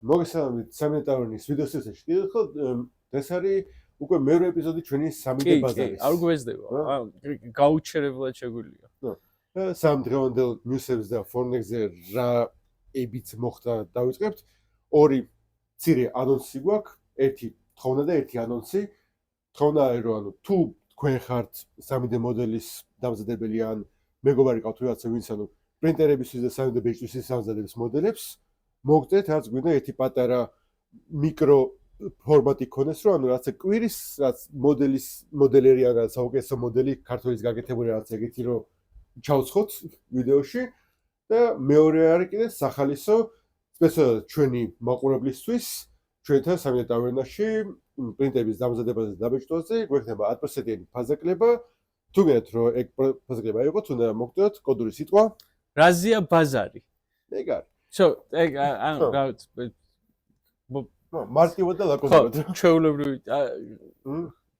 მოგესალმებით სამეტავრნის ვიდეოს წესში. ხო, ეს არის უკვე მეორე ეპიზოდი ჩვენი 3D ბაზარის. არ გვესდება. გაუჩერებლად შეგვიძლია. სამ დღევანდელ ნიუსებს და ფორნექსზე რა ებიც მოხდა დავიწყებთ. ორი მცირე ანონსი გვაქვს, ერთი თხოვნა და ერთი ანონსი. თხოვნა რომ ანუ თუ თქვენ ხართ 3D მოდელის დამზადებელი ან მეგობარი ყავთ ვიღაცა ვინც ანუ პრინტერებისთვის და 3D ბეჭდვისთვის დამზადებს მოდელებს, მოგწეთ რაც გვინდა ერთი პატარა მიკრო ფორმატი ქონდეს რომ ანუ რაც კვირის რაც მოდელერი ან რაც საუკეთესო მოდელი ქართულის გაკეთებული რაც ეგეთი რომ ჩავცხოთ ვიდეოში და მეორე არის კიდე სახალისო სპეციალურად ჩვენი მაყურებლისთვის ჩვენთან 3D ტავერნაში პრინტერების დამზადებაზე და დაბეჭდვაზე გვექნება 10%-იანი ფაზაკლება თუ გეტყვით რომ ეგ ფაზაკლება იყოს უნდა მოგწოთ კოდური სიტყვა რაზია ბაზარი ეგ არის ეგ ანუ მარტივად და ლაკონიკურად ჩვეულებრივი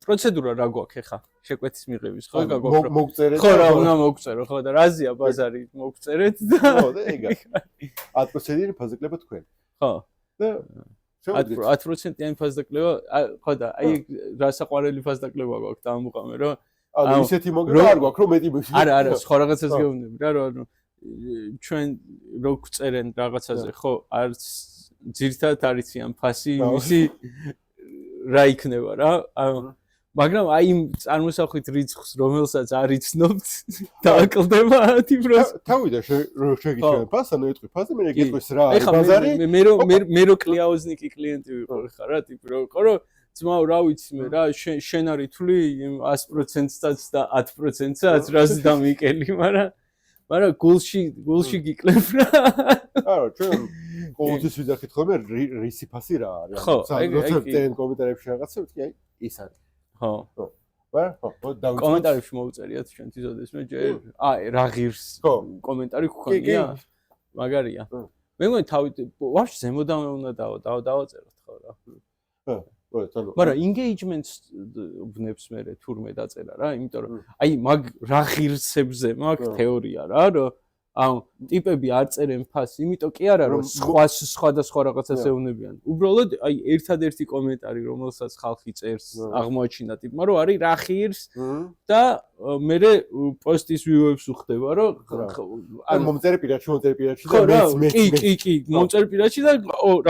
პროცედურა რა გვაქვს ახლა შეკვეთის მიღების ხო მოგწერეთ ხო რა უნდა მოგწერო ხო და რაზია ბაზარი მოგწერეთ და ხო და ეგ 10%-იანი ფაზაკლება თქვენ ხო და 10%-იანი ფაზაკლება ხო და აი რა საყვარელი ფაზაკლება გვაქვს დამუყამე რომ ანუ ისეთი მოგება არ გვაქვს რომ მეტი არა სხვა რაღაცას გეუბნები რა რომ ჩვენ რო გწერენ რაღაცაზე ხო არც ძირთად არიციან ფასი იმისი რა იქნება რა მაგრამ აი იმ წარმოსახვით რიცხვს რომელსაც არ იცნობთ დააკლდება 10% თავიდან რო შეგიჩვენე ფასს ანუ ეტყვი ფასი მე გეტყვის რა არის ბაზარი მე რო კლიაუზნიკი კლიენტი ვიყო ხარ რა ტიპი რო ვიყო რომ ძმაო რა ვიცი მე რა შენ არის თვლი 100%-საც და 10%-საც რას დამიკელი მაგრამ გულში გიკლებ რა არა ჩვენ ყოველთვის ვიძახით ხოლმე რისი ფასი რა არის როცა წენ კომენტარებში რაღაცა ვთქი აი ის არის ხო კომენტარებში მოუწერიათ ჩვენთვის ოდესმე ჯერ აი რა ღირს კომენტარი გქონია მაგარია მე მგონი თავით ვაფშე ზემოდან უნდა დავაწეროთ ხო რა მაგრამ engagement-ს ვნებს მე თურმე დაწერა რა იმიტომ რომ აი მაგ რა ღირსებზე მაქვს თეორია რა რომ ანუ ტიპები არ წერენ ფასს იმიტომ კი არა რომ სხვა რაღაცას ეუბნებიან უბრალოდ აი ერთადერთი კომენტარი რომელსაც ხალხი წერს აღმოაჩინა ტიპმა რომ არის რა ღირს და მე პოსტის view-ებს უხდება რომ ანუ მომწერი პირადში და კი მომწერი პირადში და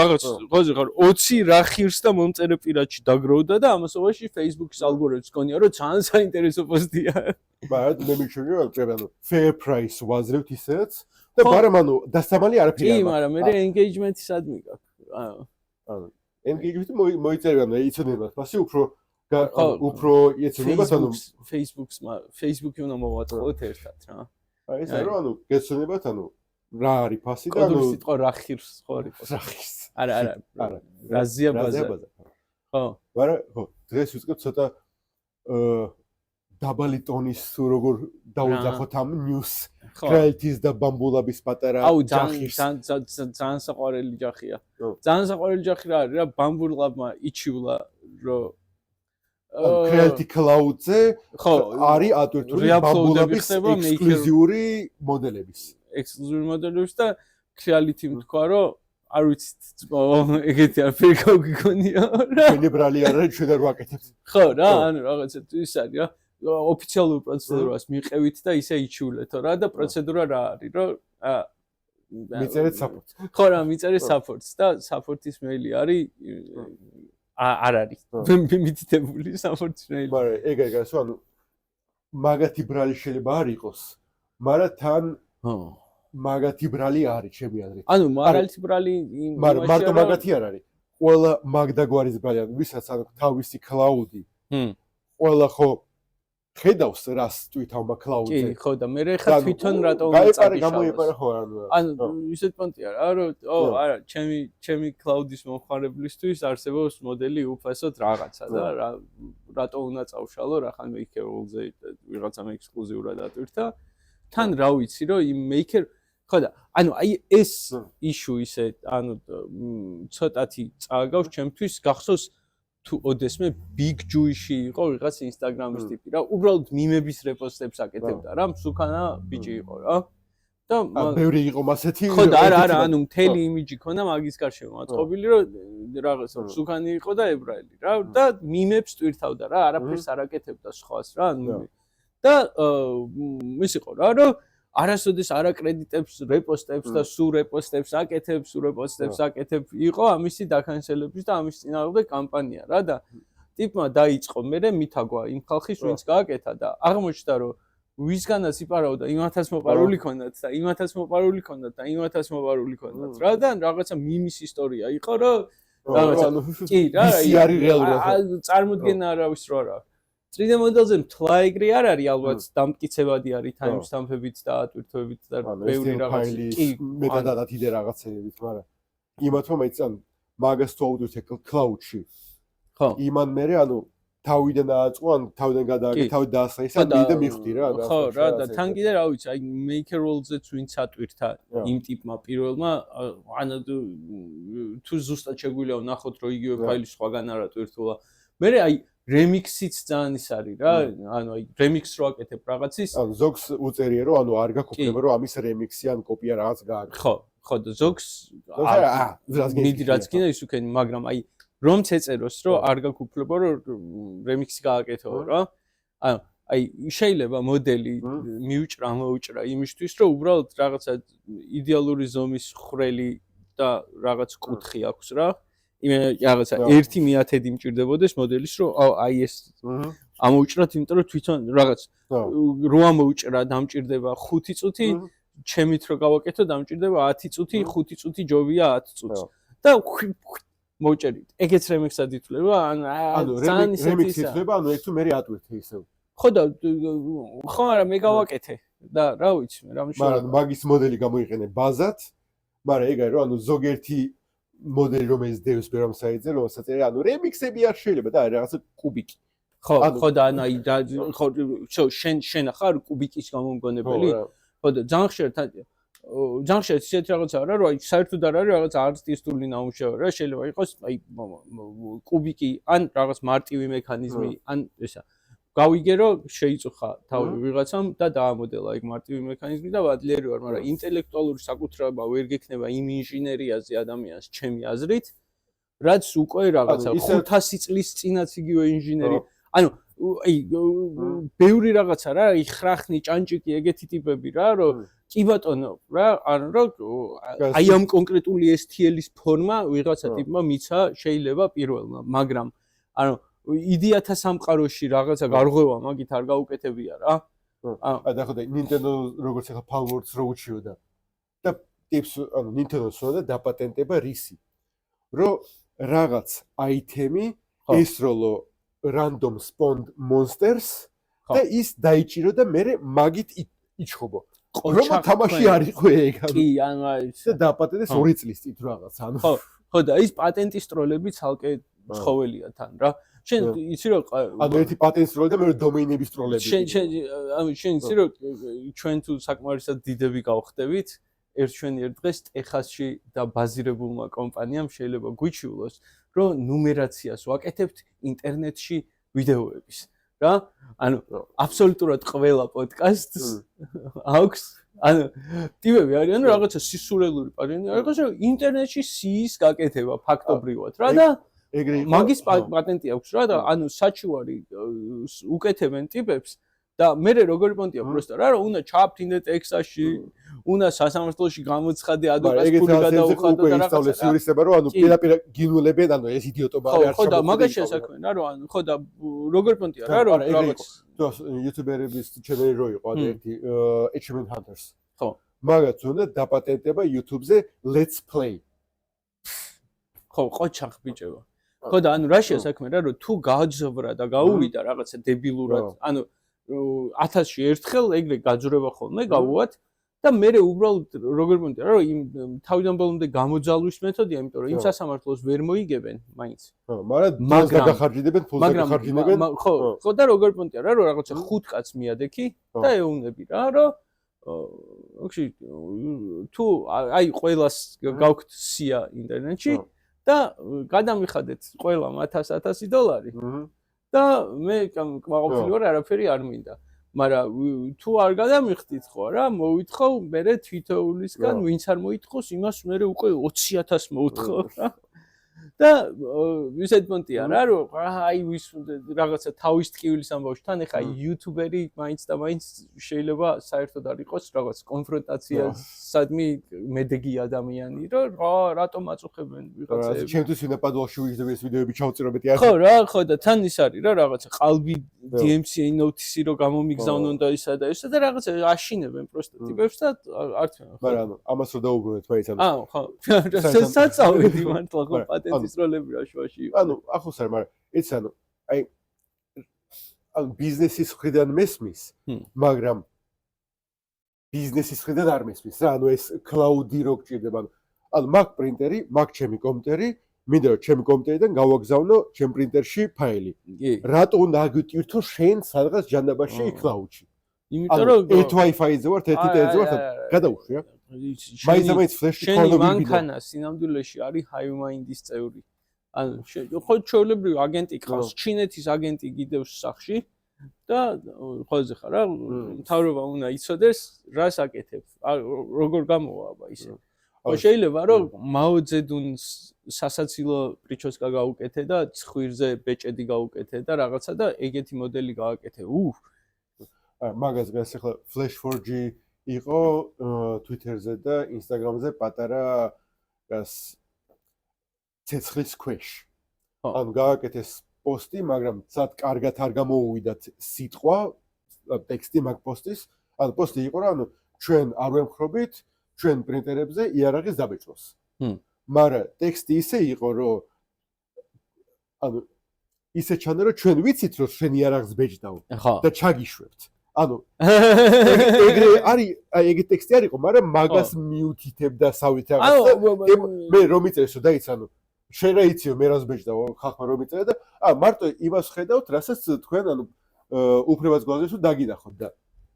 რაღაც ხოზე ხარ 20 რა ღირს და მომწერი პირადში დაგროვდა და ამასობაში Facebook-ის ალგორითმს გქონია რომ ძალიან საინტერესო პოსტია მაგრამ მე მიჩვენე რომ წერა ანუ fair price ვაზრებთ ისეც და მაგრამ ანუ დასამალი არაფერი კი მაგრამ მე engagement-ი სადმე გაქვს ანუ engagement-ი მოიწერა ანუ იცოდება ფასი უფრო იცოდება ანუ Facebook-ი უნდა მოვატყუოთ ერთად რა აი ეს რა ანუ გეცნობათ ანუ რა არის ფასი და ანუ სიტყვა რა ღირს ხო არის რა ღირს არა რაზია ბაზარი ხო მაგრამ ხო დღეს ვიწყებ ცოტა დაბალი ტონის როგორ დაუძახოთ ამ news creative და ბამბულაბის პატარა ჯახის ძალიან საყვარელი ჯახია ძალიან საყვარელი ჯახი რა არის რა ბამბულაბმა იჩივლა რომ creative cloud-ზე არის ატვირთული ბამბულაბის ექსკლუზიური მოდელების და creative თქვა რომ არ ვიცით ეგეთი არაფერი გაგიქონია რა ნებრალი არის ჩვენ არ ვაკეთებთ ხო რა ანუ რაღაცა ის არის რა ოფიციალურ პროცედურას მიყევით და ისე იჩივლეთო რა და პროცედურა რა არის რომ მიწერეთ support ხო რა მიწერეთ support და support-ის მეილი არის არ არის მითითებული support-ის მეილი მაგრამ ეგ არის ანუ მაგათი ბრალი შეიძლება არ იყოს მაგრამ თან მაგათი ბრალი არის ჩემი აზრით ანუ მაგათი ბრალი მარტო მაგათი არ არის ყველა მაგდაგვარის ბრალი ანუ ვისაც ანუ თავისი cloud-ი ყველა ხო ხედავს რას ტვითავმა cloud-ზე კი ხო და მე ხა თვითონ რატო უნდა გამოიყარა ხო ანუ ისეთ პონტია რა რომ არა ჩემი cloud-ის მომხმარებლისთვის არსებობს მოდელი უფასოდ რაღაცა და რატო უნდა წავშალო რა ხან maker-ზე ვიღაცამ ექსკლუზიურად ატვირთა თან რა ვიცი რომ იმ maker ხო და ანუ აი ეს issue ისე ანუ ცოტათი წააგავს ჩემთვის გახსოვს თუ ოდესმე big Jewish-ი იყო ვიღაც Instagram-ის ტიპი რა უბრალოდ მიმების რეპოსტებს აკეთებდა რა მსუქანა ბიჭი იყო რა და ბევრი იყო მასეთი ხო და არა ანუ მთელი იმიჯი ქონდა მაგის გარშემო აწყობილი რომ რაღაც სუკანი იყო და ებრაელი რა და მიმებს ტვირთავდა რა არაფერს არ აკეთებდა სხვას რა და ის იყო რა რომ არასოდეს არ აკრედიტებს რეპოსტებს და სულ რეპოსტებს აკეთებ იყო ამისი დაქანსელების და ამის წინააღმდეგ კამპანია რა და ტიპმა დაიწყო მერე მითაგვა იმ ხალხის ვინც გააკეთა და აღმოჩნდა რომ ვისგანაც იპარავდა იმათაც მოყარული ქონდათ და იმათაც მოყარული ქონდათ და იმათაც მოყარული ქონდათ რა და რაღაცა მიმის ისტორია იყო რომ რაღაცა კი რა არის რეალურად წარმოდგენა არავის რო არა წრიდა მოდელზე მთლა ეგრე არ არის ალბათ დამტკიცებადი არის timestamp-ებით და ატვირთვებით და ბევრი რაღაც კი მეტადად იდე რაღაცეებით მაგრამ იმათმა მეცან მაგას თუ აუდიოთ cloud-ში ხო იმან მერე ანუ თავიდან აწყო ან თავიდან გადააგე თავი დაასხაისა და მიხვდი რა ხო რა და თან კიდე რა ვიცი აი maker role-ზეც ვინც ატვირთა იმ ტიპმა პირველმა ანუ თუ ზუსტად შეგვიძლია ვნახოთ რომ იგივე ფაილი სხვაგან არ ატვირთულა მე აი remix-იც ძალიან ის არის რა ანუ აი remix რო აკეთებ რაღაცის ანუ ზოგს უწერია რომ ანუ არ გაგქოქნება რომ ამის remix-ი ან კოპია რაღაც გააკეთე ხო და ზოგს მიდი რაც კიდე ის უკენი მაგრამ აი რომ წეწეროს რომ არ გაგუქლება რომ remix-ი გააკეთო რა ანუ აი შეიძლება მოდელი მიუჭრა მოუჭრა იმისთვის რომ უბრალოდ რაღაცა იდეალური ზომის ხრელი და რაღაც კუთხი აქვს რა იმე რაღაცა 1/1000 მჭირდებოდეს მოდელის რომ აი ეს ამოუჭრათ იმიტომ რომ თვითონ რაღაც რო ამოუჭრა დამჭირდება 5 წუთი ჩემით რო გავაკეთო დამჭირდება 10 წუთი 5 წუთი ჯობია 10 წუთს და მოუჭერით ეგეც remix-ად ითვლება ანუ remix-ი ითვლება ანუ ეს თუ მე ატვირთე ისევ ხო და ხო არა მე გავაკეთე და რა ვიცი მე რა მშოა მაგრამ მაგის მოდელი გამოიყენე ბაზად მაგრამ ეგ არის რომ ანუ ზოგერთი მოდელი რომელიც დევს ბერამ საიტზე რომელსაც წერია ანუ remix-ები არ შეიძლება და რაღაცა კუბიკი ხო და აი ხო შენ ახარ კუბიკის გამომგონებელი ხო და ძალიან ხშირად ისეთ რაღაცა არა რომ აი საერთოდ არ არის რაღაც არტისტული ნამუშევარი რა შეიძლება იყოს აი კუბიკი ან რაღაც მარტივი მექანიზმი ან ესა გავიგე რომ შეიწუხა თავი ვიღაცამ და დაამოდელა ეგ მარტივი მექანიზმი და ვადლიერი ვარ მაგრამ ინტელექტუალური საკუთრება ვერ გექნება იმ ინჟინერიაზე ადამიანს ჩემი აზრით რაც უკვე რაღაცა 500 წლის წინაც იგივე ინჟინერი ანუ აი ბევრი რაღაცა რა აი ხრახნი ჭანჭიკი ეგეთი ტიპები რა რომ კი ბატონო რა ანუ რომ აი ამ კონკრეტული STL-ის ფორმა ვიღაცა ტიპმა მიცა შეიძლება პირველმა მაგრამ ანუ იდეათა სამყაროში რაღაცა გარღვევა მაგით არ გაუკეთებია რა აი და ხო და Nintendo როგორც ახლა Palwords რო უჩიოდა და ტიპს ანუ Nintendo-ს უნდა დაპატენტება რისი რომ რაღაც აიტემი ესროლო random spawned monsters და ის დაიჭირო და მე მაგით იჩხობო რომ თამაში არ იყო ეგ კი ანუ ის და დაპატენტეს 2 წლის წინ რაღაც ანუ ხო და ის პატენტის ტროლები ცალკე ცხოველია თან რა შენ იცი რომ ანუ ერთი პატენტის ტროლი და მეორე დომეინების ტროლები შენ იცი რომ ჩვენ თუ საკმარისად დიდები გავხდებით ერთ დღეს ტეხასში და ბაზირებულმა კომპანიამ შეიძლება გვიჩივლოს რომ ნუმერაციას ვაკეთებთ ინტერნეტში ვიდეოების რა ანუ აბსოლუტურად ყველა პოდკასტს აქვს ანუ ტიპები არიან რაღაცა სისულელური პატენტი არის რომ ინტერნეტში სიის გაკეთება ფაქტობრივად რა და მაგის პატენტი აქვს რა და ანუ საჩივარი უკეთებენ ტიპებს და მე როგორი პონტია პროსტა რა რომ უნდა ჩააფრინდე ტექსტაში უნდა სასამართლოში გამოცხადე ადვოკატს ფული გადაუხადო და რაღაცა იურისტება რომ ანუ პირდაპირ გინულებენ ანუ ეს იდიოტობა არ არის ხო და მაგაში ასაქმენ რა რომ ანუ ხო და როგორი პონტია რა რომ რაღაც იუთუბერების ჩანელი რო იყო ერთი achievement hunters ხო მაგაც უნდა დაპატენტება YouTube-ზე let's play ხო ყოჩახ ბიჭებო ხო და ანუ რაშია საქმე რა რომ თუ გააძოვრა და გაუვიდა რაღაცა დებილურად ანუ 1000-ში ერთხელ ეგრე გაძვრება ხოლმე გავუვათ და მე უბრალოდ როგორ მომენტია რომ იმ თავიდან ბოლომდე გამოძალვის მეთოდია იმიტომ რომ იმ სასამართლოს ვერ მოიგებენ მაინც ხო მაგრამ გადახარჯინებენ ფულს გადახარჯინებენ ხო და როგორ მომენტია რა რომ რაღაცა 5 კაცს მიადექი და ეუნები რა რომ ოქში თუ აი ყველას გავქთ სია ინტერნეტში და გადამიხადეთ ყველამ $1000 და მე კმაყოფილი ვარ არაფერი არ მინდა მაგრამ თუ არ გადამიხდით ხო რა, მოვითხოვ მე თვითოულისგან ვინც არ მოითხოვს იმას მე უკვე 20,000 მოუთხოვ რა. და ვისეთ პონტია რა, რომ აი ვის რაღაცა თავის ტკივილის ამბავში თან ეხა იუთუბერი მაინც და მაინც შეიძლება საერთოდ არ იყოს რაღაც კონფრონტაციასადმი მედეგი ადამიანი, რომ რატომ აწუხებენ ვიღაცებს. ჩემთვის ვინაპადუალში ვიძები ეს ვიდეოები ჩავწერობ ეტი. ხო რა, ხო და თან ის არის რა რაღაცა ყალბი DMCA notice-ი რომ გამომიგზავნონ და ისა და ესა და რაღაცა აშინებენ პროსტო ტიპებს და არც მაგრამ ამას რო დაუბრუნეთ მაინც ანუ ხო საწავედი მართლა ხო პატენტის როლები რა შუაში იყო. ანუ ახლოს არ მაგრამ ეს ანუ აი ბიზნესის მხრიდან მესმის, მაგრამ ბიზნესის მხრიდან არ მესმის რა, ანუ ეს cloud-ი რო გჭირდება, ანუ მაგ პრინტერი, მაგ ჩემი კომპიუტერი, მინდა რომ ჩემი კომპიუტერიდან გავაგზავნო ჩემ პრინტერში ფაილი. რატო უნდა აგვიტვირთო შენ სადღაც ჯანდაბაში cloud-ში? იმიტომ რომ ერთ Wi-Fi-ზე ვარ, ერთი TNT-ზე ვარ, გადავუშვი რა. მაინც ფლეში ქონდო მიბინო. შენი მანქანა სინამდვილეში არის HiveMind-ის წევრი. ანუ ხო ჩვეულებრივი აგენტი ყავს, ჩინეთის აგენტი გიდევს სახში და ხოლმე ხარ რა, მთავრობა უნდა იცოდეს რას აკეთებ. როგორ გამოვა აბა ისე. ხო შეიძლება რომ მაო ძედუნს სასაცილო პრიჩოსკა გაუკეთე და ცხვირზე ბეჭედი გაუკეთე და რაღაცა და ეგეთი მოდელი გააკეთე. მაგას გას ახლა Flash4G იყო Twitter-ზე და Instagram-ზე პატარა გას ცეცხლის ქვეშ. ანუ გააკეთეს პოსტი, მაგრამ ცად კარგად არ გამოუვიდათ სიტყვა, ტექსტი მაგ პოსტის. ანუ პოსტი იყო რა, ანუ ჩვენ არ ვემხრობით ჩვენ პრინტერებზე იარაღის დაბეჭდას. მაგრამ ტექსტი ისე იყო, რომ ანუ ისე ჩანდა, რომ ჩვენ ვიცით, რომ ჩვენ იარაღს ბეჭდავ და ჩაგიშვებთ. ანუ ეგრე არის, აი ეგეთი ტექსტი არ იყო, მაგრამ მაგას მიუთითებ და სავით რაღაცა. მე რომ მიწერეს, რომ დაიც ანუ შენ რა იციო მე რას ბეჭდავ ხალხმა რომ მიწერა და მარტო იმას ხედავთ, რასაც თქვენ ანუ უფლებას გვაძლევთ რომ დაგინახოთ და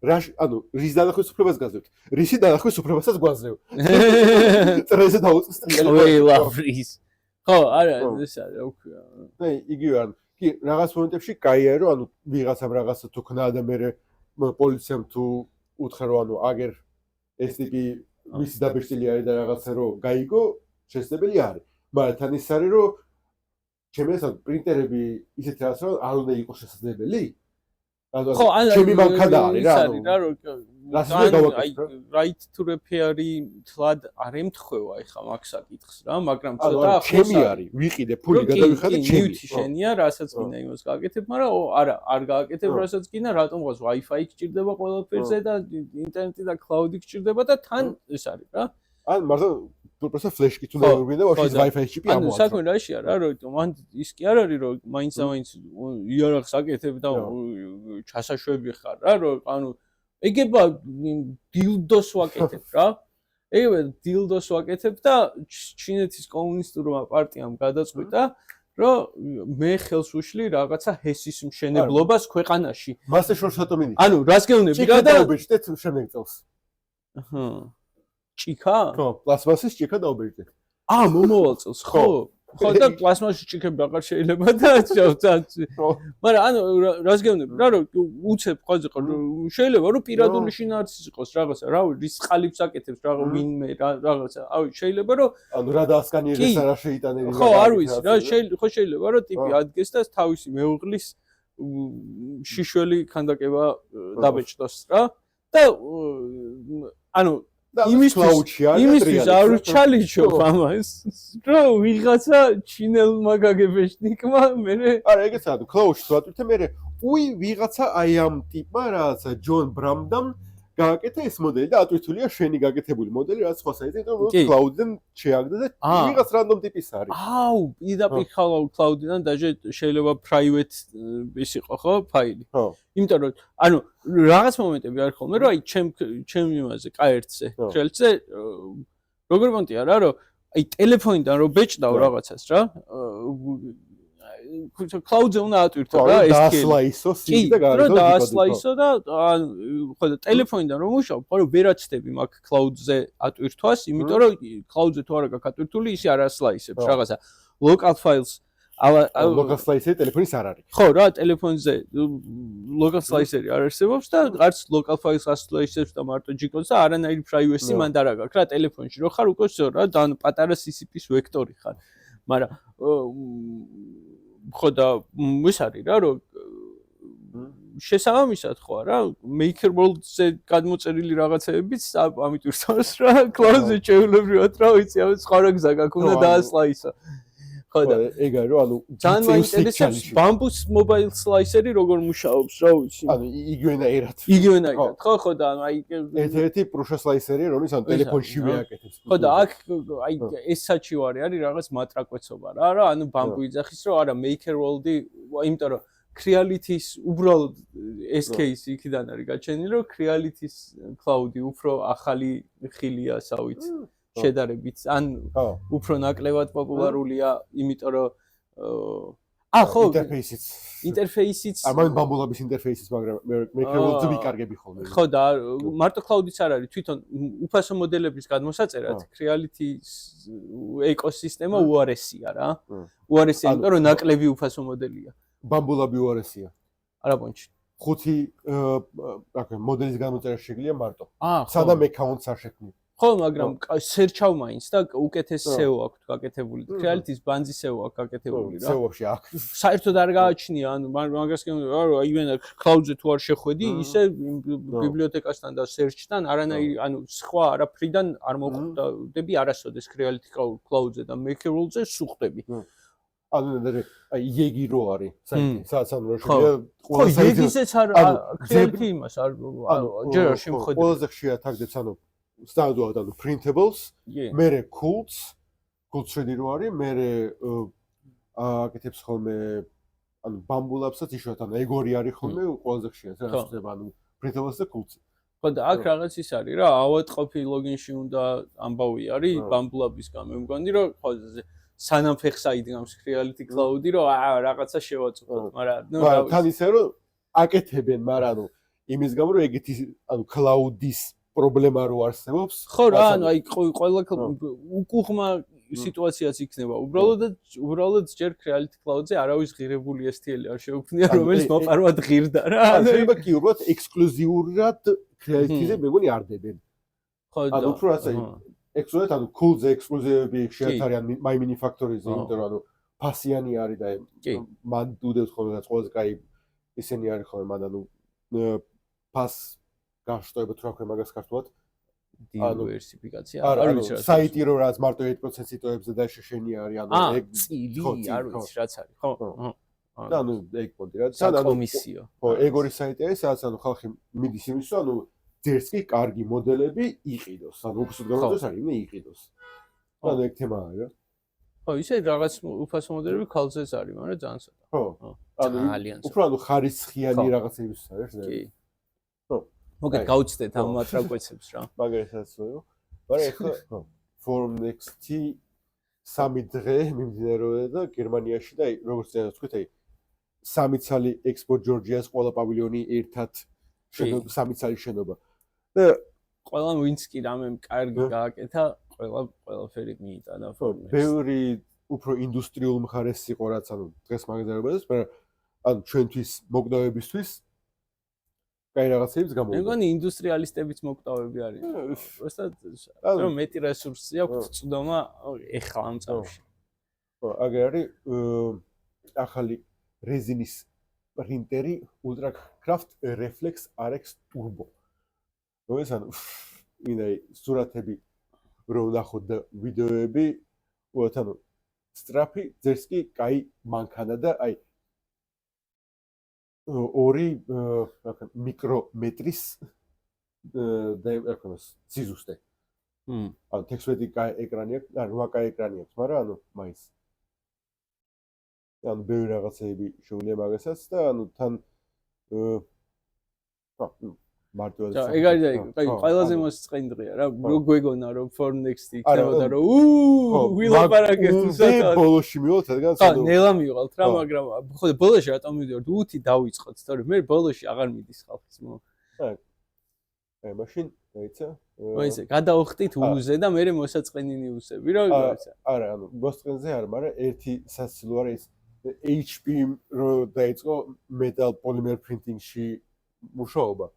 რა ანუ რის დანახვის უფლებას გაძლევთ? რისი დანახვის უფლებასაც გვაძლევ? წრეზე დაუწყს ტრიალი. ყველა რის. ხო, არა, ეს არის უქვია. და იგივე ანუ კი რაღაც მომენტებში კაია რომ ანუ ვიღაცამ რაღაცა თუ ქნა და მე პოლიციამ თუ უთხრა რომ ანუ აგერ ეს ტიპი მისი დაბეჭდილი არის და რაღაცა რომ გაიგო, შესაძლებელი არის. მაგრამ თან ის არის რომ ჩემი ეს პრინტერები ისეთ რაღაც რომ არ უნდა იყოს შესაძლებელი. ხო, ჩემი მანქანა არის რა. right to repair-ი თლად არ ემთხვევა ეხა მაგ საკითხს რა, მაგრამ ცოტა ჩემი არის, ვიყიდე ფული გადავიხადე ჩემი. შენია, რასაც გინდა იმას გააკეთებ, მაგრამ არა, არ გააკეთებ, რასაც გინდა, რატომ ყავს Wi-Fi გჭირდება ყველაფერზე და ინტერნეტი და cloud-ი გჭირდება და თან ეს არის რა. ან მარტო просто ფლეშკი თუ დაგვიგდა, ვაშის Wi-Fi ჩიპი ამოაწყო. ანუ საქმე რაშია რა, რომ მან ის კი არ არის, რომ მაინც და მაინც იარაღს აკეთებ და ჩასაშვები ხარ რა, რომ ანუ ეგება დილდოს ვაკეთებ რა. ეგება დილდოს ვაკეთებ და ჩინეთის კომუნისტურმა პარტიამ გადაწყვიტა, რომ მე ხელს უშლი რაღაცა ჰესის მშენებლობას ქვეყანაში. მასე შორს რატომ მიდის? ანუ რას გეუბნები რა და დაუბეჭდეთ შემდეგ წელს. ჭიქა? ხო, პლასმასის ჭიქა დაუბეჭდეთ. მომავალ წელს ხო? ხო და პლასმასის ჭიქები აღარ შეიძლება და მაგრამ ანუ რას გეუბნები რა რომ უცებ ხოზე შეიძლება რომ პირადული შინაარსის იყოს რაღაცა რა რის ყალიბს აკეთებს რაღაც ვინმე რაღაცა შეიძლება რომ ანუ რა დაასკანიერებს არა შეიტანები ხო არ ვიცი რა ხო შეიძლება რომ ტიპი ადგეს და თავისი მეუღლის შიშველი ქანდაკება დაბეჭდოს რა და ანუ იმისთვის არ ჩალიჩობ ამას რომ ვიღაცა ჩინელმა გაგებეშნიკმა მე არა ეგეც არა კლაუში ვატვირთე მე ვიღაცა აი ამ ტიპმა რაღაცა ჯონ ბრამდამ გააკეთა ეს მოდელი და ატვირთულია შენი გაკეთებული მოდელი რაც სხვა საერთოდ რომ კლაუდიდან შეაგდა და ვიღაც რანდომ ტიპის არის პირდაპირ კლაუდიდან დაჟე შეიძლება private ის იყო ხო ფაილი ხო იმიტომ რომ ანუ რაღაც მომენტები არის ხოლმე რომ აი ჩემ იმაზე კაერტზე ხელზე როგორ მომენტია რა რომ აი ტელეფონიდან რომ ბეჭდავ რაღაცას რა cloud-ზე უნდა ატვირთო რა ეს დაასლაისო სიძე და გარეთო დაასლაისო და ხო და ტელეფონიდან რომ მუშაობ ხო რომ ვერაცდები მაგ cloud-ზე ატვირთვას იმიტომ რომ cloud-ზე თუ არა გაქვს ატვირთული ისე არ ასლაისებს რაღაცა local files local slicer ტელეფონის არ არის. ხო რა, ტელეფონზე local slicer-ი არ არსებობს და არც local file slicer-ს და მარტო GPOS და არანაირი privacy მან და რა გაქვს რა ტელეფონში. რო ხარ უკვე всё რა, და პატარა CCP-ს ვექტორი ხარ. მაგრამ ხო და ის არის რა, რომ შესაბამისად ხო რა, Maker World-ზე გადმოწერილი რაღაცეებიც ამით ურსავს რა, cloud-ზე შეულებრივად რა ვიცი, ამ სხვა რა გზა გაქვს უნდა დაასლაისო. ხო და ეგ არის რომ ანუ ძალიან მაინტერესებს Bambus mobile slicer-ი როგორ მუშაობს რა ვიცი. ანუ იგივენაირად. იგივენაირად ხო და აი ერთ-ერთი პრუშა სლაისერია რომელიც ანუ ტელეფონშივე აკეთებს. ხო და აქ აი ეს საჩივარი არის რაღაც მატრაკვეცობა რა ანუ Bamboo იძახის რომ არა Maker World-ი იმიტომ რომ Creality-ს უბრალოდ ეს кейსი იქიდან არის გაჩენილი რომ Creality-ს cloud-ი უფრო ახალი ხილია სავით შედარებით ან უფრო ნაკლებად პოპულარულია იმიტომ რომ ხო ინტერფეისიც ამან Bamboo-ების ინტერფეისიც მაგრამ Maker World-ზე ვიკარგები ხოლმე ხო და მარტო cloud-იც არ არის თვითონ უფასო მოდელების გადმოსაწერად Creality-ს ეკოსისტემა უარესია რა უარესია იმიტომ რომ ნაკლები უფასო მოდელია Bamboo-ები უარესია არაბონში 5 მოდელის გადმოწერა შეგვიძლია მარტო სანამ აკაუნტს არ შექმნი ხო მაგრამ სერჩავ მაინც და უკეთეს SEO აქვს გაკეთებული Creality-ს ბანძი SEO აქვს გაკეთებული რა SEO-ში აქვს საერთოდ არ გააჩნია ანუ მაგას კიდე რა ივენ cloud-ზე თუ არ შეხვედი ისე ბიბლიოთეკასთან და search-თან არანაირი ანუ სხვა არაფრიდან არ მოხვდები არასოდეს Creality cloud-ზე და Maker World-ზე სუხდები ანუ აი იეგი რო არის საერთოდ სადაც ანუ რა შეგვიძლია ყველა საერთოდ იეგისეც არ Creality იმას არ ჯერ არ შემხედე ყველაზე ხშირად აგდებს ანუ სტანდარტულად ანუ printables მერე quotes შედი რო არის მერე აკეთებს ხოლმე ანუ Bamboo-ებსაც იშვიათად ანუ ეგორი არის ხოლმე ყველაზე ხშირად რა ხდება ანუ printables და quotes ხო და აქ რაღაც ის არის რა ავატყოფი ლოგინში უნდა ამბავი არის Bamboo-ებისგან მე მგონი რომ ხო სანამ ფეხს აიდგამს Creality cloud-ი რომ რაღაცა შევაწყვეტ მაგრამ თან ისე რომ აკეთებენ მაგრამ ანუ იმის გამო რომ ეგეთი ანუ cloud-ის პრობლემა რო არსებობს ხო რა ანუ აი ყველა უკუღმა სიტუაციაც იქნება უბრალოდ ჯერ Creality cloud-ზე არავის ღირებული STL-ი არ შეუქმნია რომელიც მოპარვად ღირდა რა ანუ შეიძლება კი უბრალოდ ექსკლუზიურად Creality-ზე მეგონი არ დებენ ხო და ანუ უფრო ასე ექსკლუზიურად ანუ cool-ზე ექსკლუზივები შეიძლება არიან My Mini Factory-ზე იმიტომ რომ ანუ ფასიანი არის და მან დუდებს ხოლმე და ყველაზე კაი ისინი არის ხოლმე მან ანუ ფას გაშტოებთ რა ქვია მაგას ქართულად დივერსიფიკაცია არ ვიცი რა საიტი რო რაც მარტო 1% სიტოებზე და შეშენი არის ანუ ეგ წილი არ ვიცი რაც არის ხო და ანუ ეგ პონტი რა კომისიო ხო ეგორი საიტი არის სადაც ანუ ხალხი მიდის იმის რომ ანუ ძერს კი კარგი მოდელები იყიდოს ანუ უბრალოდ გამოდის არის მე იყიდოს ანუ ეგ თემა არის რა ხო ისე რაღაც უფასო მოდელები ქალზეც არის მაგრამ ძალიან ცოტა ხო ანუ უფრო ანუ ხარისხიანი რაღაცების არის კი ხო მოგეთ გაუჩნდეთ ამ მატრაკვეცებს რა მაგალითად ვთქვი მაგრამ ეხლა Forum Next-ი 3 დღე მიმდინარეობდა და გერმანიაში და როგორც ვთქვით აი 3 ცალი Expo Georgia-ს ყველა პავილიონი ერთად 3 ცალი შენობა და ყველა ვინც კი რამე კარგი გააკეთა ყველაფერი მიიტანა Forum Next ბევრი უფრო ინდუსტრიულ მხარეს იყო რაც ანუ დღეს მაგაზარებოდეს მაგრამ ანუ ჩვენთვის მოკდავებისთვის კაი რაღაცებს გამოვიდა. მე მგონი ინდუსტრიალისტებიც მოკტავები არის. უბრალოდ რომ მეტი რესურსი აქვს წვდომა ეხლა ამ წამში. ხო, აგერ არის ახალი რეზინის პრინტერი Ultracraft Reflex RX Turbo. რომელიც ანუ ინაი სურათები რო ნახოთ და ვიდეოები, უბრალოდ ანუ სტრაფი ძერს კი კაი მანქანა და აი ორი მიკრომეტრის და ეკონოს სიზუსტე. ანუ 16 კაი ეკრანი აქვს, ან 8 კაი ეკრანი აქვს, მაგრამ ანუ მაინც. ანუ ბევრი რაღაცები შეუძლია მაგასაც და ანუ თან მარტო და ეგ არის აი ყველაზე მოსწყენი დღეა რა გვეგონა რომ Forum Next-ი იქნება და რომ ვილაპარაკებთ უსაკა ბოლოში მივიღოთ რადგან ხო ნელა მივიღალთ რა მაგრამ ხო ბოლოში რატომ მივიდივართ უთი დავიწყოთ თორემ მე ბოლოში აღარ მიდის ხალხის მო აი მაშინ დაიცა მოიცა გადავხტით უზე და მე მოსაწყენი ნიუსები რა არა ანუ მოსწყენზე არ მაგრამ ერთი სასილო არის HP რო დაიწყო metal polymer printing-ში მუშაობა.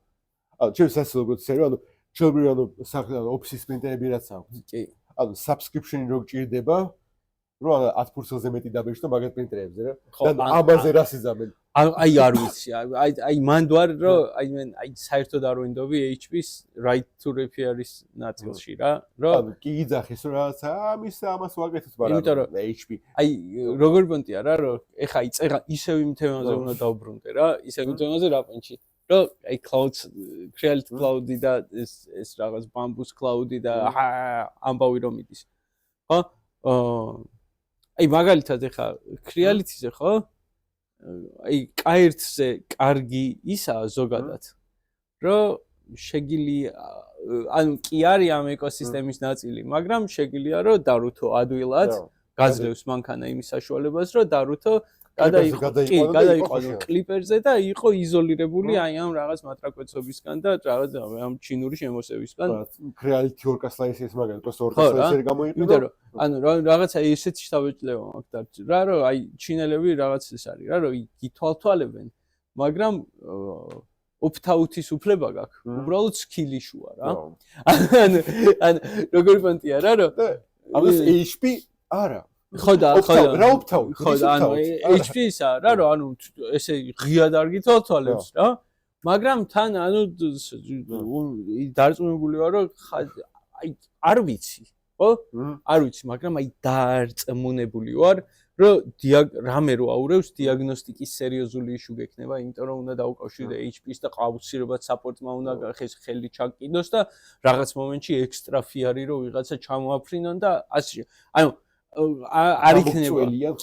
ანუ ჩემს სასწავლებლად ისე რომ ჩვეულებრივ office printer-ები რაც აქვს. კი. ანუ subscription-ი რო გჭირდება, რომ 10 ფურცელზე მეტი დაბეჭდო მაგათ პრინტერებზე რა. და ამაზე რას იზამენ? აი არ ვიცი. აი მანდ ვარ რომ აი საერთოდ არ ვინდობი HP-ს right to repair-ის ნაწილში რა. რომ ანუ კი იძახის რომ რაღაცა ამას ვაკეთებ, მაგრამ HP. აი როგორ პონტია რა რომ ეხა იწეღა ისევ იმ თემაზე უნდა დავბრუნდე რა, ისევ იმ თემაზე რა პონჩი. რომ აი cloud create cloud-ი და ეს რაღაც bamboo cloud-ი და ამბავი რომ მიდის. ხო? აი მაგალითად ეხა Creality-ზე ხო? აი კაირთზე კარგი ისაა ზოგადად. რომ შეგიძლია ანუ კი არის ამ ეკოსისტემის ნაწილი, მაგრამ შეგიძლია რომ დარუთო ადვილად გაძლევს მანქანა იმის საშუალებას, რომ დარუთო გადაიყვანო კლიპერზე და იყო იზოლირებული აი ამ რაღაც მატრაკვეცობისგან და რაღაც ამ ჩინური შემოსევისგან. Creality 200 მაგალითად 200 გამოიყენა. იმიტომ რომ ანუ რაღაცა ესეთი შთაბეჭდილება მაქვს და რა რომ აი ჩინელები რაღაც ეს არის რა რომ ითვალთვალებენ, მაგრამ opt-out-ის უფლება გაქვს. უბრალოდ სკილი შუა რა. ანუ როგორი პონტია რა რომ ამას HP არა ხო და რა opt-out ხო და ანუ HP-ისა რა რომ ანუ ესე ღიად არ გითვალთვალებს რა მაგრამ თან ანუ დარწმუნებული ვარ რომ აი არ ვიცი ხო არ ვიცი მაგრამ აი დარწმუნებული ვარ რომ რამე რო აურევს დიაგნოსტიკის სერიოზული იშუ გექნება იმიტომ რომ უნდა დაუკავშირდე HP-ს და აუცილებლად საპორტმა უნდა ხელი ჩაკიდოს და რაღაც მომენტში ექსტრა ფიარი რო ვიღაცა ჩამოაფრინონ და ასე ანუ არ იქნება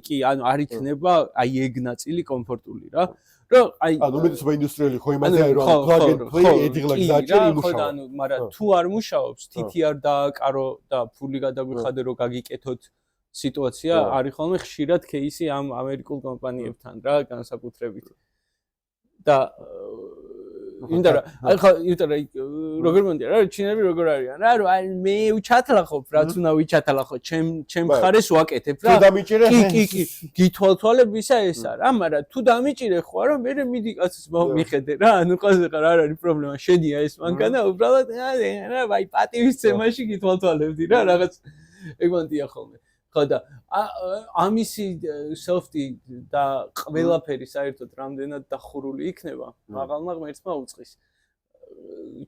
კი ანუ არ იქნება აი ეგ ნაწილი კომფორტული რა რომ აი ანუ უმეტესობა ინდუსტრიული ხო იმაზე არის რომ plug and play ედილა გზაჭერი იმუშავა ხო ანუ მაგრამ თუ არ მუშაობს TTR დააკარო და ფული გადაგვიხადე რომ გაგიკეთოთ სიტუაცია არის ხოლმე ხშირად кейსი ამ ამერიკულ კომპანიებთან რა განსაკუთრებით და იმიტომ რომ როგორ მომდია რა ჩინელები როგორ არიან რა რომ აი მე უჩათლახობ რაც უნდა ვიჩათლახო ჩემ მხარეს ვაკეთებ რა კი გითვალთვალებ ისა ესა რა მაგრამ თუ დამიჭირე ხო რა მე მიდი კაცის მიხედე რა ანუ ყაზეყ რა არის პრობლემა შედია ეს მანქანა უბრალოდ რა აი პატივის ცემაში გითვალთვალებდი რა რაღაც ეგ მომდია ხოლმე ხო და ამისი safety და ყველაფერი საერთოდ რამდენად დახურული იქნება მაღალმა ღმერთმა უწყის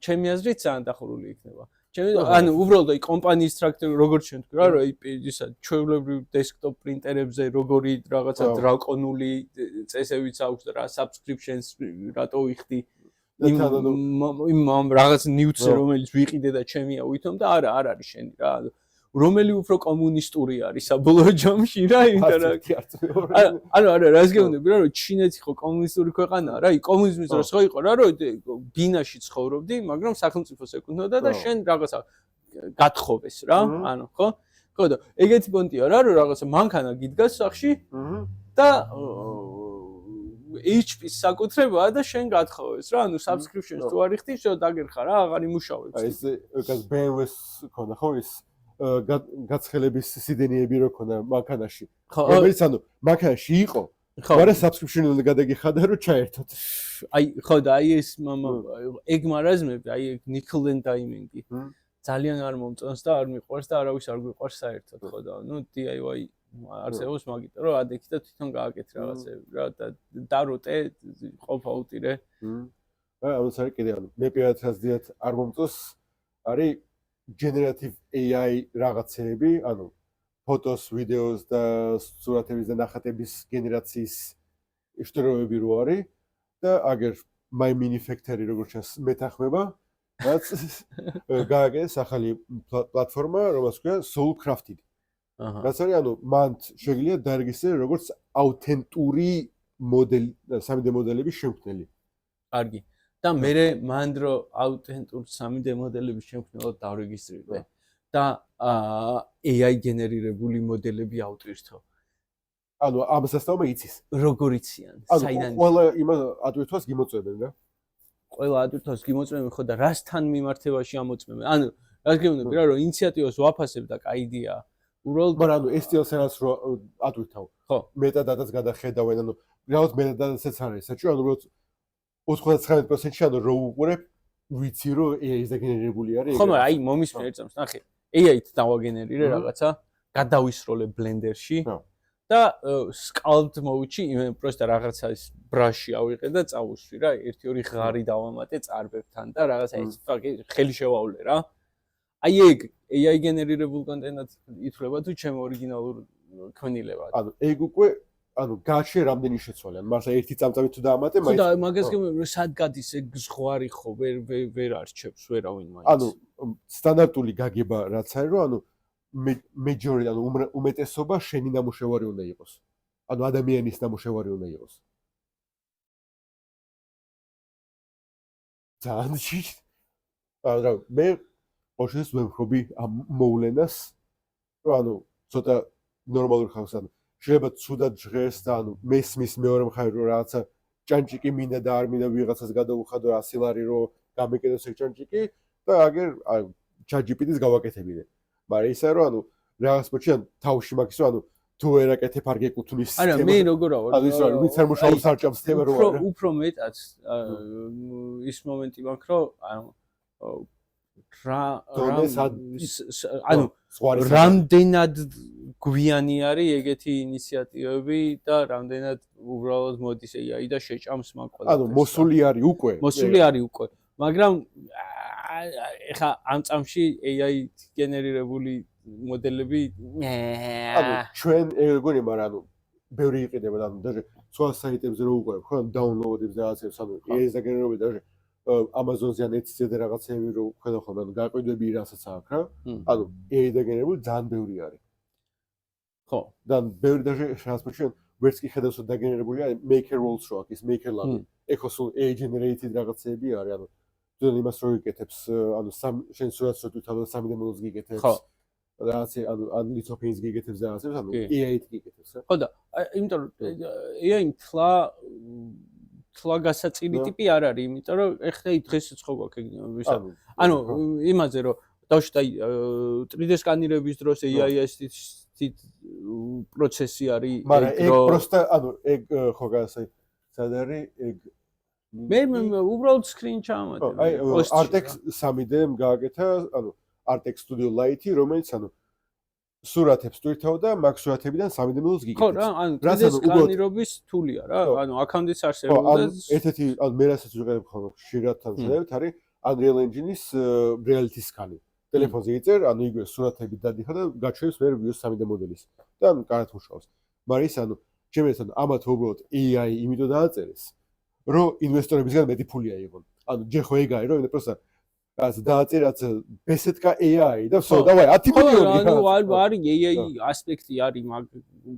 ჩემი აზრით ძალიან დახურული იქნება ჩემი ანუ უბრალოდ აი კომპანიის ტრაქტორი როგორც ჩვენ თქვი რა რომ აი ისა ჩვეულებრივ desktop პრინტერებზე როგორი რაღაცა დრაკონული წესებიც აქვს და რა subscriptions რატო ვიხდი იმ რაღაც newts-ზე რომელიც ვიყიდე და ჩემია ვითომ და არა არ არის შენი რა რომელი უფრო კომუნისტური არის საბოლოო ჯამში რა იმიტომ რომ ანუ არა რას გეუბნები რა რომ ჩინეთი ხო კომუნისტური ქვეყანაა რა კომუნიზმის დროს ხო იყო რა რომ ბინაში ცხოვრობდი მაგრამ სახელმწიფოს ეკუთვნოდა და შენ რაღაცა გათხოვეს რა ანუ ხო და ეგეთი პონტია რა რომ რაღაცა მანქანა გიდგას სახში და HP-ს საკუთრებაა და შენ გათხოვეს რა ანუ subscriptions თუ არ იხდი შენ დაგერხა რა აღარ იმუშავებს აი ეს BMW-ს ქონდა ხო ის გაცხელების სიდენიები რო ქონდა მანქანაში. რომელიც ანუ მანქანაში იყო. მაგრამ subscription უნდა გადაგიხადა რომ ჩაერთოთ. აი ხო და აი ეს ეგ მარაზმები, აი ეგ nickel and diamond-ი. ძალიან არ მომწონს და არ მიყვარს და არავის არ გვიყვარს საერთოდ ხო და ნუ DIY არსებობს მაგიტო რომ ადექი და თვითონ გააკეთე რაღაცები რა და დაროტე ყოფა უტირე. ანუ საერთოდ კიდე ანუ მე პირადად ზედათ არ მომწონს არის generative AI რაღაცეები, ანუ ფოტოს, ვიდეოს და სურათების და ნახატების გენერაციის შტოებები რო არის და აგერ My Mini Factory როგორც ჩანს მეთანხმება, რაც გააკეთეს ახალი პლატფორმა, რომელსაც ქვია Soulcrafted. რაც არის ანუ მან შეგვიძლია დაერეგისტრიროს როგორც აუთენტური მოდელი, 3D მოდელების შემქმნელი. კარგი. და მე მანდ რო აუთენტურ 3D მოდელების შემქმნელად დავრეგისტრირდე და AI გენერირებული მოდელები ავტვირთო. ანუ ამ სასწაულმა იცის. როგორ იციან? საიდან? ყველა იმას ატვირთვას გიმოწმებენ რა. ყველა ატვირთვას გიმოწმებენ ხო და რასთან მიმართებაში ამოწმებენ? ანუ რას გეუბნები რა რომ ინიციატივას ვაფასებ და კაი იდეა. უბრალოდ მაგრამ ანუ ეს სტილს რო ატვირთავ. ხო. მეტადადაც გადახედავენ, ანუ რეალურად მეტადადაც არის საჭირო, ანუ უბრალოდ 99%-ში ანუ რო უყურებ, ვიცი რომ AI-ის დაგენერირებული არის. ხო, მაგრამ აი მომისმენ ერთს ნახე. AI-ით დავაგენერირე რაღაცა, გადავისროლე Blender-ში და Sculpt Mode-ში просто რაღაცა ის brush-ი ავიღე და წავუსვი რა, 1-2 ღარი დავამატე წარბებთან და რაღაცა ის ხელი შევავლე რა. აი ეგ AI გენერირებულ კონტენტად ითვლება თუ ჩემ ორიგინალურ ქმნილებად. ანუ ეგ უკვე ანუ გაჩე რამდენი შეცვალე. მართლა ერთი წამწამი თუ დაამატე, მაინც ხო და მაგას გემე სად გადის ეგ ზღვარი ხო ვერ არჩევს ვერავინ მაინც. ანუ სტანდარტული გაგება რაც არის რომ ანუ majority ანუ უმეტესობა შენი ნამუშევარი უნდა იყოს. ანუ ადამიანის ნამუშევარი უნდა იყოს. ძალიან შიშ. ანუ მე ოშეს ვემხრობი ამ მოვლენას რომ ანუ ცოტა ნორმალურ ხალხს ანუ შეიძლება ცუდად ჟღერს და ანუ მესმის მეორე მხარე რომ რაღაცა ჭანჭიკი მინდა და არ მინდა ვიღაცას გადაუხადო 100 ლარი რომ გამეკეთოს ეგ ჭანჭიკი და აგერ ChatGPT-ს გავაკეთებინე. მაგრამ ისე რომ ანუ რაღაც მოჩი ან თავში მაგის რომ ანუ თუ ერაკეთებ არ გეკუთვნის არა მე როგორ ვარ ანუ ის რა ვიც არ მუშაობს არ ჭამს თემა რო არა უფრო მეტად ის მომენტი მაქვს რომ ანუ რამდენად გვიანი არის ეგეთი ინიციატივები და რამდენად უბრალოდ მოდის AI და შეჭამს მაგ ყველაფერს. ანუ მოსული არის უკვე. მაგრამ ეხა ამ წამში AI გენერირებული მოდელები ანუ ჩვენ ეგონი მაგრამ ანუ ბევრი იყიდება და ანუ даже სხვა საიტებზე რო უყურებ ხო დაუნლოუდებს და რაღაცებს ანუ AI-ს დაგენერირებული даже Amazon-ზე ან Etsy-ზე და რაღაცები რო ხედავ ხოლმე ანუ გაყიდვები რასაც აქვს რა ანუ AI დაგენერირებული ძალიან ბევრი არის ხო და ბევრი даже რაღაც ჩვენ ვერც კი ხედავს რომ დაგენერირებული არის maker roles რო აქვს ის maker lab ეხო სულ AI generated რაღაცები არის ანუ თუ იმას რო იკეთებს ანუ შენ სურათს რო თვითონ 3D მოდელს გიკეთებს რაღაც ანუ ან ლითოფეინს გიკეთებს და რაღაცებს ანუ AI-ით გიკეთებს რა ხო და იმიტომ რომ AI თლა გასაწილი ტიპი არ არის იმიტომ რომ ეხლა დღესაც ხო გვაქვს ანუ იმაზე რომ დავშვით აი 3D სკანირების დროს AI-ის პროცესი არის მაგრამ ეგ просто ანუ ეგ ხო გასაი სად არის ეგ მე უბრალოდ screen ჩამოვადი აი Artex 3D-მ გააკეთა ანუ Artex Studio Lite-ი რომელიც ანუ სურათებს ტვირთავ და მაგ სურათებიდან 3D მოდელს გიკეთებს. ხო რა, ანუ 3D სკანირების თულია რა, ანუ აქამდეც არსებობდა. ერთ-ერთი ანუ მე რასაც ვიყენებ ხოლმე ხშირადთან შედევთ არის Unreal Engine-ის Reality Scan-ი. ტელეფონზე იწერ, ანუ იგივე სურათები დადიხარ და გაჩვენებს ვერ ვიოს 3D მოდელის. და კარგად მუშაობს. მაგრამ ის ანუ ჩემს ანუ ამათ უბრალოდ AI იმიტომ დააწერეს, რომ ინვესტორებისგან მეტი ფული აიღონ. ანუ ჯერ ხო ეგ არის, რომ просто אז დააწერაც ბესეთკა AI და всё, давай 10 მილიონი. ანუ არის AI ასპექტი არის მაგ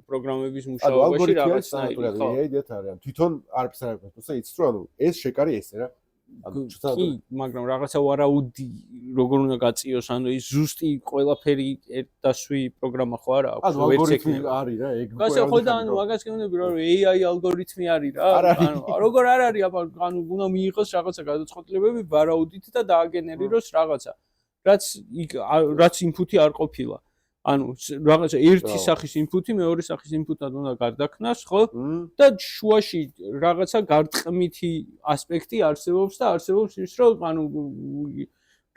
პროგრამების მუშაობაში რაღაცნაირი. AI დეთ არის. თვითონ არც არ აქვს, просто იცით რომ ანუ ეს შეკარი ესე რა. კი, მაგრამ რაღაცა ვარაუდი როგორ უნდა გაწიოს, ანუ ის ზუსტი ყველაფერი ერთდასვი პროგრამა ხო არა აქვს, ანუ ალგორითმი არის რა, ეგ უკვე. ხო და ანუ მაგას გეუბნები რომ AI ალგორითმი არის რა. ანუ როგორ არ არის, ანუ უნდა მიიღოს რაღაცა გადაწყვეტილებები ვარაუდით და დააგენერიროს რაღაცა. რაც ინფუტი არ ყოფილა. ანუ რაღაცა ერთი სახის ინფუტი მეორე სახის ინფუტად უნდა გარდაქმნას, ხო? და შუაში რაღაცა გართხმითი ასპექტი არსებობს და არსებობს ის რომ ანუ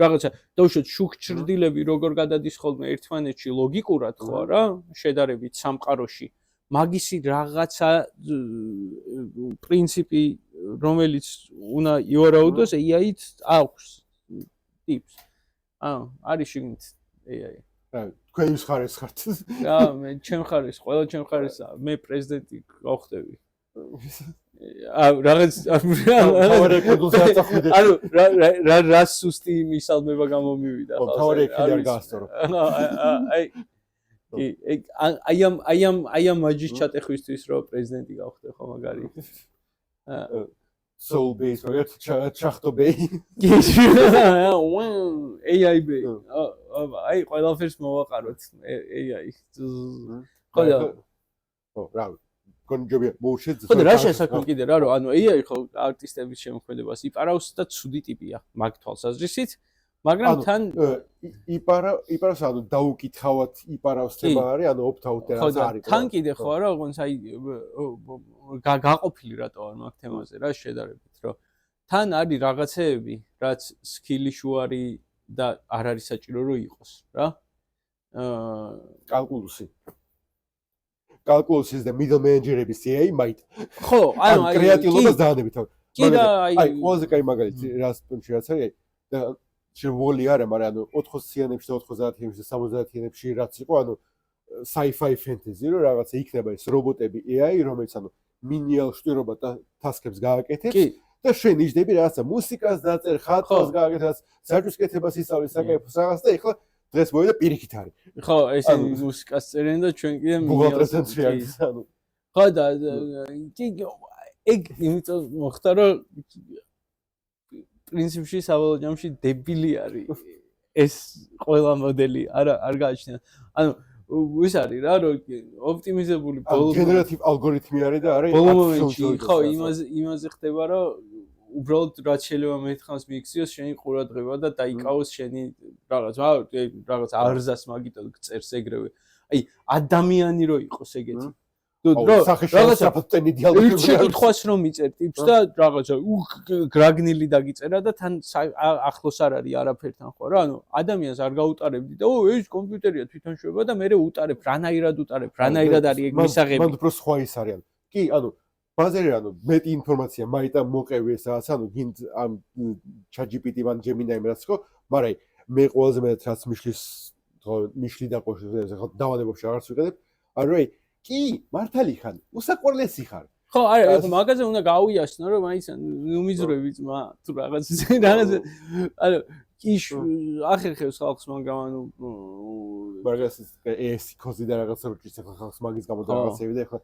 რაღაცა დავუშვათ შუქჭრდილები როგორ გადადის ხოლმე ერთმანეთში ლოგიკურად ხო არა? შედარებით სამყაროში. მაგისი რაღაცა პრინციპი რომელიც უნდა ივარაუდოს AI-ით აქვს ტიპს. არის შიგნით AI. თქვენ ის ხარეს ხართ. რა, მე ჩემ ხარეს, ყველა ჩემ ხარეს, მე პრეზიდენტი გავხდები. რაღაც თავარი კოდულზე აწახვიდე. ანუ რა სუსტი მისალმება გამომივიდა ხო, თავარი ექილი არ გაასწორო. აი ამ მაჯის ჩატეხვისთვის რომ პრეზიდენტი გავხდე ხო მაგარი. Soul base right ჩახტო ბეი AI ბეი აი ყველაფერს მოვაყაროთ AI ხო რა კონჯობია მოუშვით ხო და რა შესაძლოა კიდე რა რომ ანუ AI ხო არტისტების შემოქმედებას იპარავს და ცუდი ტიპია მაგ თვალსაზრისით მაგრამ თან იპარავს ანუ დაუკითხავად იპარავს თემა არის ანუ opt-out რაც არის თან კიდე ხო არა ოღონდ აი გაყოფილი რატო არ მაქვს თემაზე რა შედარებით რომ თან არის რაღაცეები რაც სკილი შუარი და არ არის საჭირო რომ იყოს რა კალკულუსის და middle manager-ების AI მაით ხო ანუ აი კრეატიულობას დაანებით კი და აი ყველაზე კაი მაგალითი რაც რაც არის და შევოლი არა მაგრამ ანუ 80-იანებში და 90-იანებში და 70-იანებში რაც იყო ანუ sci-fi fantasy რომ რაღაცა იქნება ეს რობოტები AI რომელიც ანუ მინიალ შტირობა და ტასკებს გააკეთებს და შენ იჯდები რაღაცა მუსიკას დაწერ ხატვას გააკეთებს საჭუს კეთებას ისწავლის საკეფოს რაღაც და ეხლა დღეს მოვიდა პირიქით არის ხო ესენი მუსიკას წერენ და ჩვენ კიდე ბუღალტრიაში არის ანუ ხო და კი ეგ იმიტომ მოხდა რომ პრინციპში სავალო ჯამში დებილი არის ეს ყველა მოდელი არ გააჩნია ანუ ის არის რა რომ ოპტიმიზებული ბოლო გენერატივ ალგორითმი არის და არის ბოლო მომენტში ხო იმაზე ხდება რომ უბრალოდ რაც შეიძლება მეთხანს მიიქციოს შენი ყურადღება და დაიკავოს შენი რაღაც არზას მაგიტო წერს ეგრევე აი ადამიანი რო იყოს ეგეთი რაღაცა ფოტენი დიალოგი შეკითხვას რომ მიწერ ტიპს და რაღაცა გრაგნილი დაგიწერა და თან ახლოს არ არის არაფერთან ხო რა ანუ ადამიანს არ გაუტარებდი და ეს კომპიუტერია თვითონ შვება და მე უტარებ რანაირად არის ეგ მისაღები მან უფრო სხვა ის არის კი ანუ ბაზარი ანუ მეტი ინფორმაცია მაიტა მოყევი ეს რაღაც ანუ გინდ ამ ChatGPT-მან Gemini-მ რაც ხო მაგრამ მე ყველაზე მეტად რაც მიშლი და ყოშზე ხო დავალებებში აღარც ვიყიდებ ანუ აი კი მართალი ხარ უსაყვარლესი ხარ ხო არა ეხლა მაგაზე უნდა გაუიაშნო რომ აი ნუმიზრები ძმა თუ რაღაც ანუ კი ახერხებს ხალხს მაგრამ ანუ მაგას ეს კოზი და რაღაც როჭის ახლა ხალხს მაგის გამო და რაღაცები და ახლა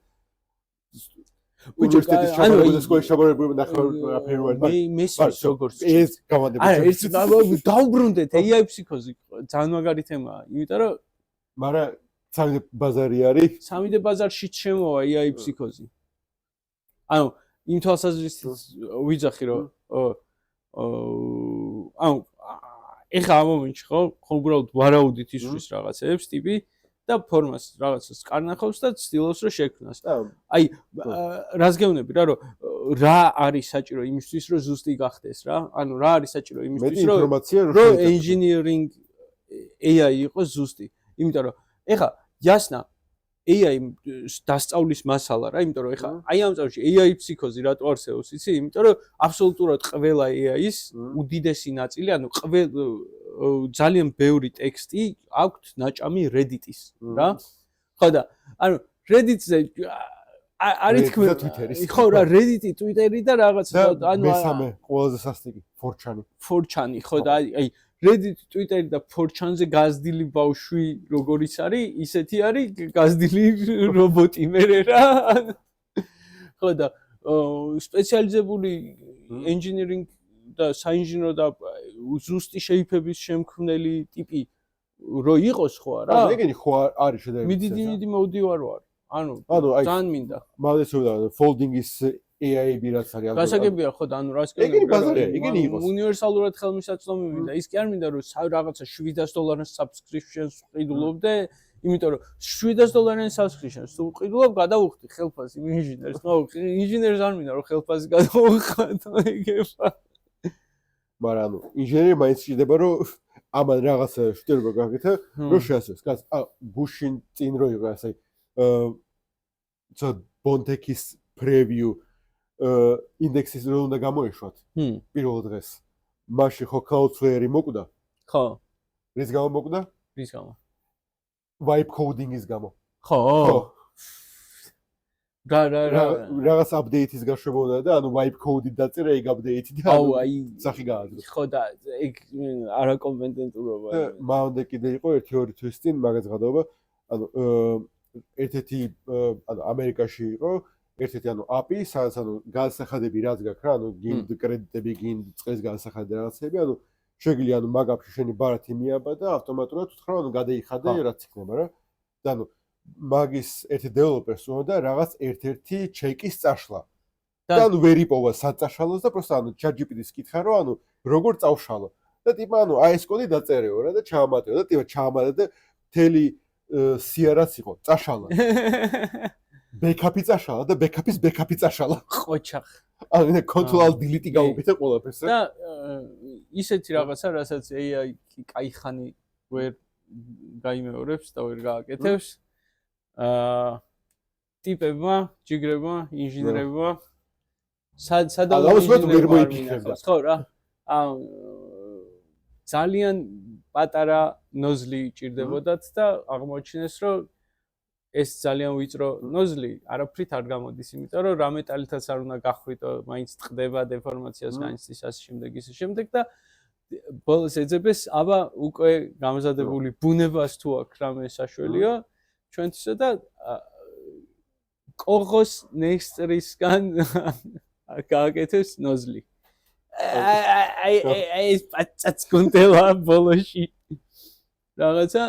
უნივერსიტეტის ჩაბარებული და სკოლის ჩაბარებული ნახევარ აფერი ვარ მესმის როგორც ეს გამოდები არა ეს დაუბრუნდეთ AI ფსიქოზი ძალიან მაგარი თემაა იმიტომ რომ მაგრამ სამი ბაზარი არის სამი ბაზარშიც შემოვა AI ფსიქოზი ანუ იმ თვალსაზრისით ვიძახი რომ ანუ ეხა ამ მომენტში ხო უბრალოდ ვარაუდით ისვრის რაღაცებს ტიპი და ფორმას რაღაცას კარნახავს და ცდილობს რომ შექმნას აი რას გეუბნები რა რომ რა არის საჭირო იმისთვის რომ ზუსტი გახდეს რა ანუ რა არის საჭირო იმისთვის რომ engineering AI იყოს ზუსტი იმიტომ რომ ეხა ясно AI დასწავლის მასალა რა იმიტომ რომ ეხა აი ამ წელში AI ფსიქოზი რატო არსებობს იცი იმიტომ რომ აბსოლუტურად ყველა AI-ის უდიდესი ნაწილი ანუ ძალიან ბევრი ტექსტი აქვთ ნაჭამი Reddit-ის რა ხო და ანუ Reddit-ზე არის თქმება ხო რა Reddit-ი Twitter-ი და რაღაც ანუ მესამე ყველაზე სასტიკი 4chan-ი ხო და აი Reddit, Twitter და 4chan-ზე გაზდილი ბავშვი როგორიც არის, ისეთი არის გაზდილი რობოტი მერე რა. ხო და სპეციალიზებული engineering და საინჟინრო და ზუსტი შეიფების შემქმნელი ტიპი რო იყოს ხო არა? ეგენი ხო არის შედარებით. მიდი მოვდივარ ვარ. ანუ ძალიან მინდა. მალესოდა folding-ის AI-ები რაც არის გასაგებია ხო და ანუ რას ეგენი ბაზარია, ეგენი იყოს. უნივერსალურად ხელმისაწვდომი მინდა. ის კი არ მინდა რომ რაღაცა $700 subscription-ს ვყიდულობდე, იმიტომ რომ $700 subscription-ს თუ ვყიდულობ, გადავუხდი ხელფასი ინჟინერს. ნუ ინჟინერს არ მინდა რომ ხელფასი გადავუხატო ეგება. მაგრამ ანუ ინჟინერი მაინც შეიძლება რომ ამან რაღაცა შტირობა გაკეთე, რომ შეასწროს. კაც გუშინ წინ რო იყო ასე ცა ბონტეკის preview ინდექსის რო უნდა გამოეშვათ პირველ დღეს. მაშინ ხო Cloudflare-ი მოკვდა? ხო. რის გამო მოკვდა? რის გამო? Vibe coding-ის გამო. ხო. რაღაც update-ის გაშვება უნდა და ანუ vibe code-ი დაწერა ეგ update-ი და აუ აი სახი გააძლო. ხო და ეგ არაკომპეტენტურობა. მანამდე კიდე იყო 1-2 თვის წინ მაგაც გადაობა. ანუ ერთ-ერთი ანუ ამერიკაში იყო ერთ-ერთი ანუ API, სადაც ანუ განსახადები რაც გაქვს რა, ანუ გინდ კრედიტები, გინდ წყლის განსახადები რაღაცები, ანუ შეგიძლია ანუ მაგ API-ში შენი ბარათი მიაბა და ავტომატურად უთხრა ანუ გადაიხადე რაც იქნება რა. და ანუ მაგის ერთი დეველოპერს უნდა რაღაც ერთ-ერთი ჩეკის წაშლა. და ანუ ვერ იპოვა საწაშალოს და პროსტა ანუ ChatGPT-ს კითხა რომ ანუ როგორ წავშალო. და ტიპა ანუ აი ეს კოდი დაწერეო რა და ჩაამატეო და ტიპა ჩაამატე და მთელი სიარაც იყო წაშალა. ბექაპი წაშალა და ბექაპის ბექაპი წაშალა. ყოჩახ. ანუ control delete გავუკეთე ყველაფერს რა. და ისეთი რაღაცა, რასაც AI კაი ხანი ვერ გაიმეორებს და ვერ გააკეთებს. ტიპებმა, ჯიგრებმა, ინჟინერებმა სადავო ვერ მოიფიქრებდა. ხო რა. ძალიან პატარა ნოზლი ჭირდებოდათ და აღმოჩნდეს, რომ ეს ძალიან ვიწრო ნოზლი არაფრით არ გამოდის, იმიტომ რომ რა მეტალითაც არ უნდა გახვიდო, მაინც წყდება დეფორმაციას განიცდის ასე შემდეგ ისე შემდეგ და ბოლოს ეძებს, აბა უკვე გამზადებული ბუნებას თუ აქვს რამე საშუალიო ჩვენთვისა და კოღოს ნექსტრისგან გააკეთეს ნოზლი. აი პაცაც კონტელა ბოლოში რაღაცა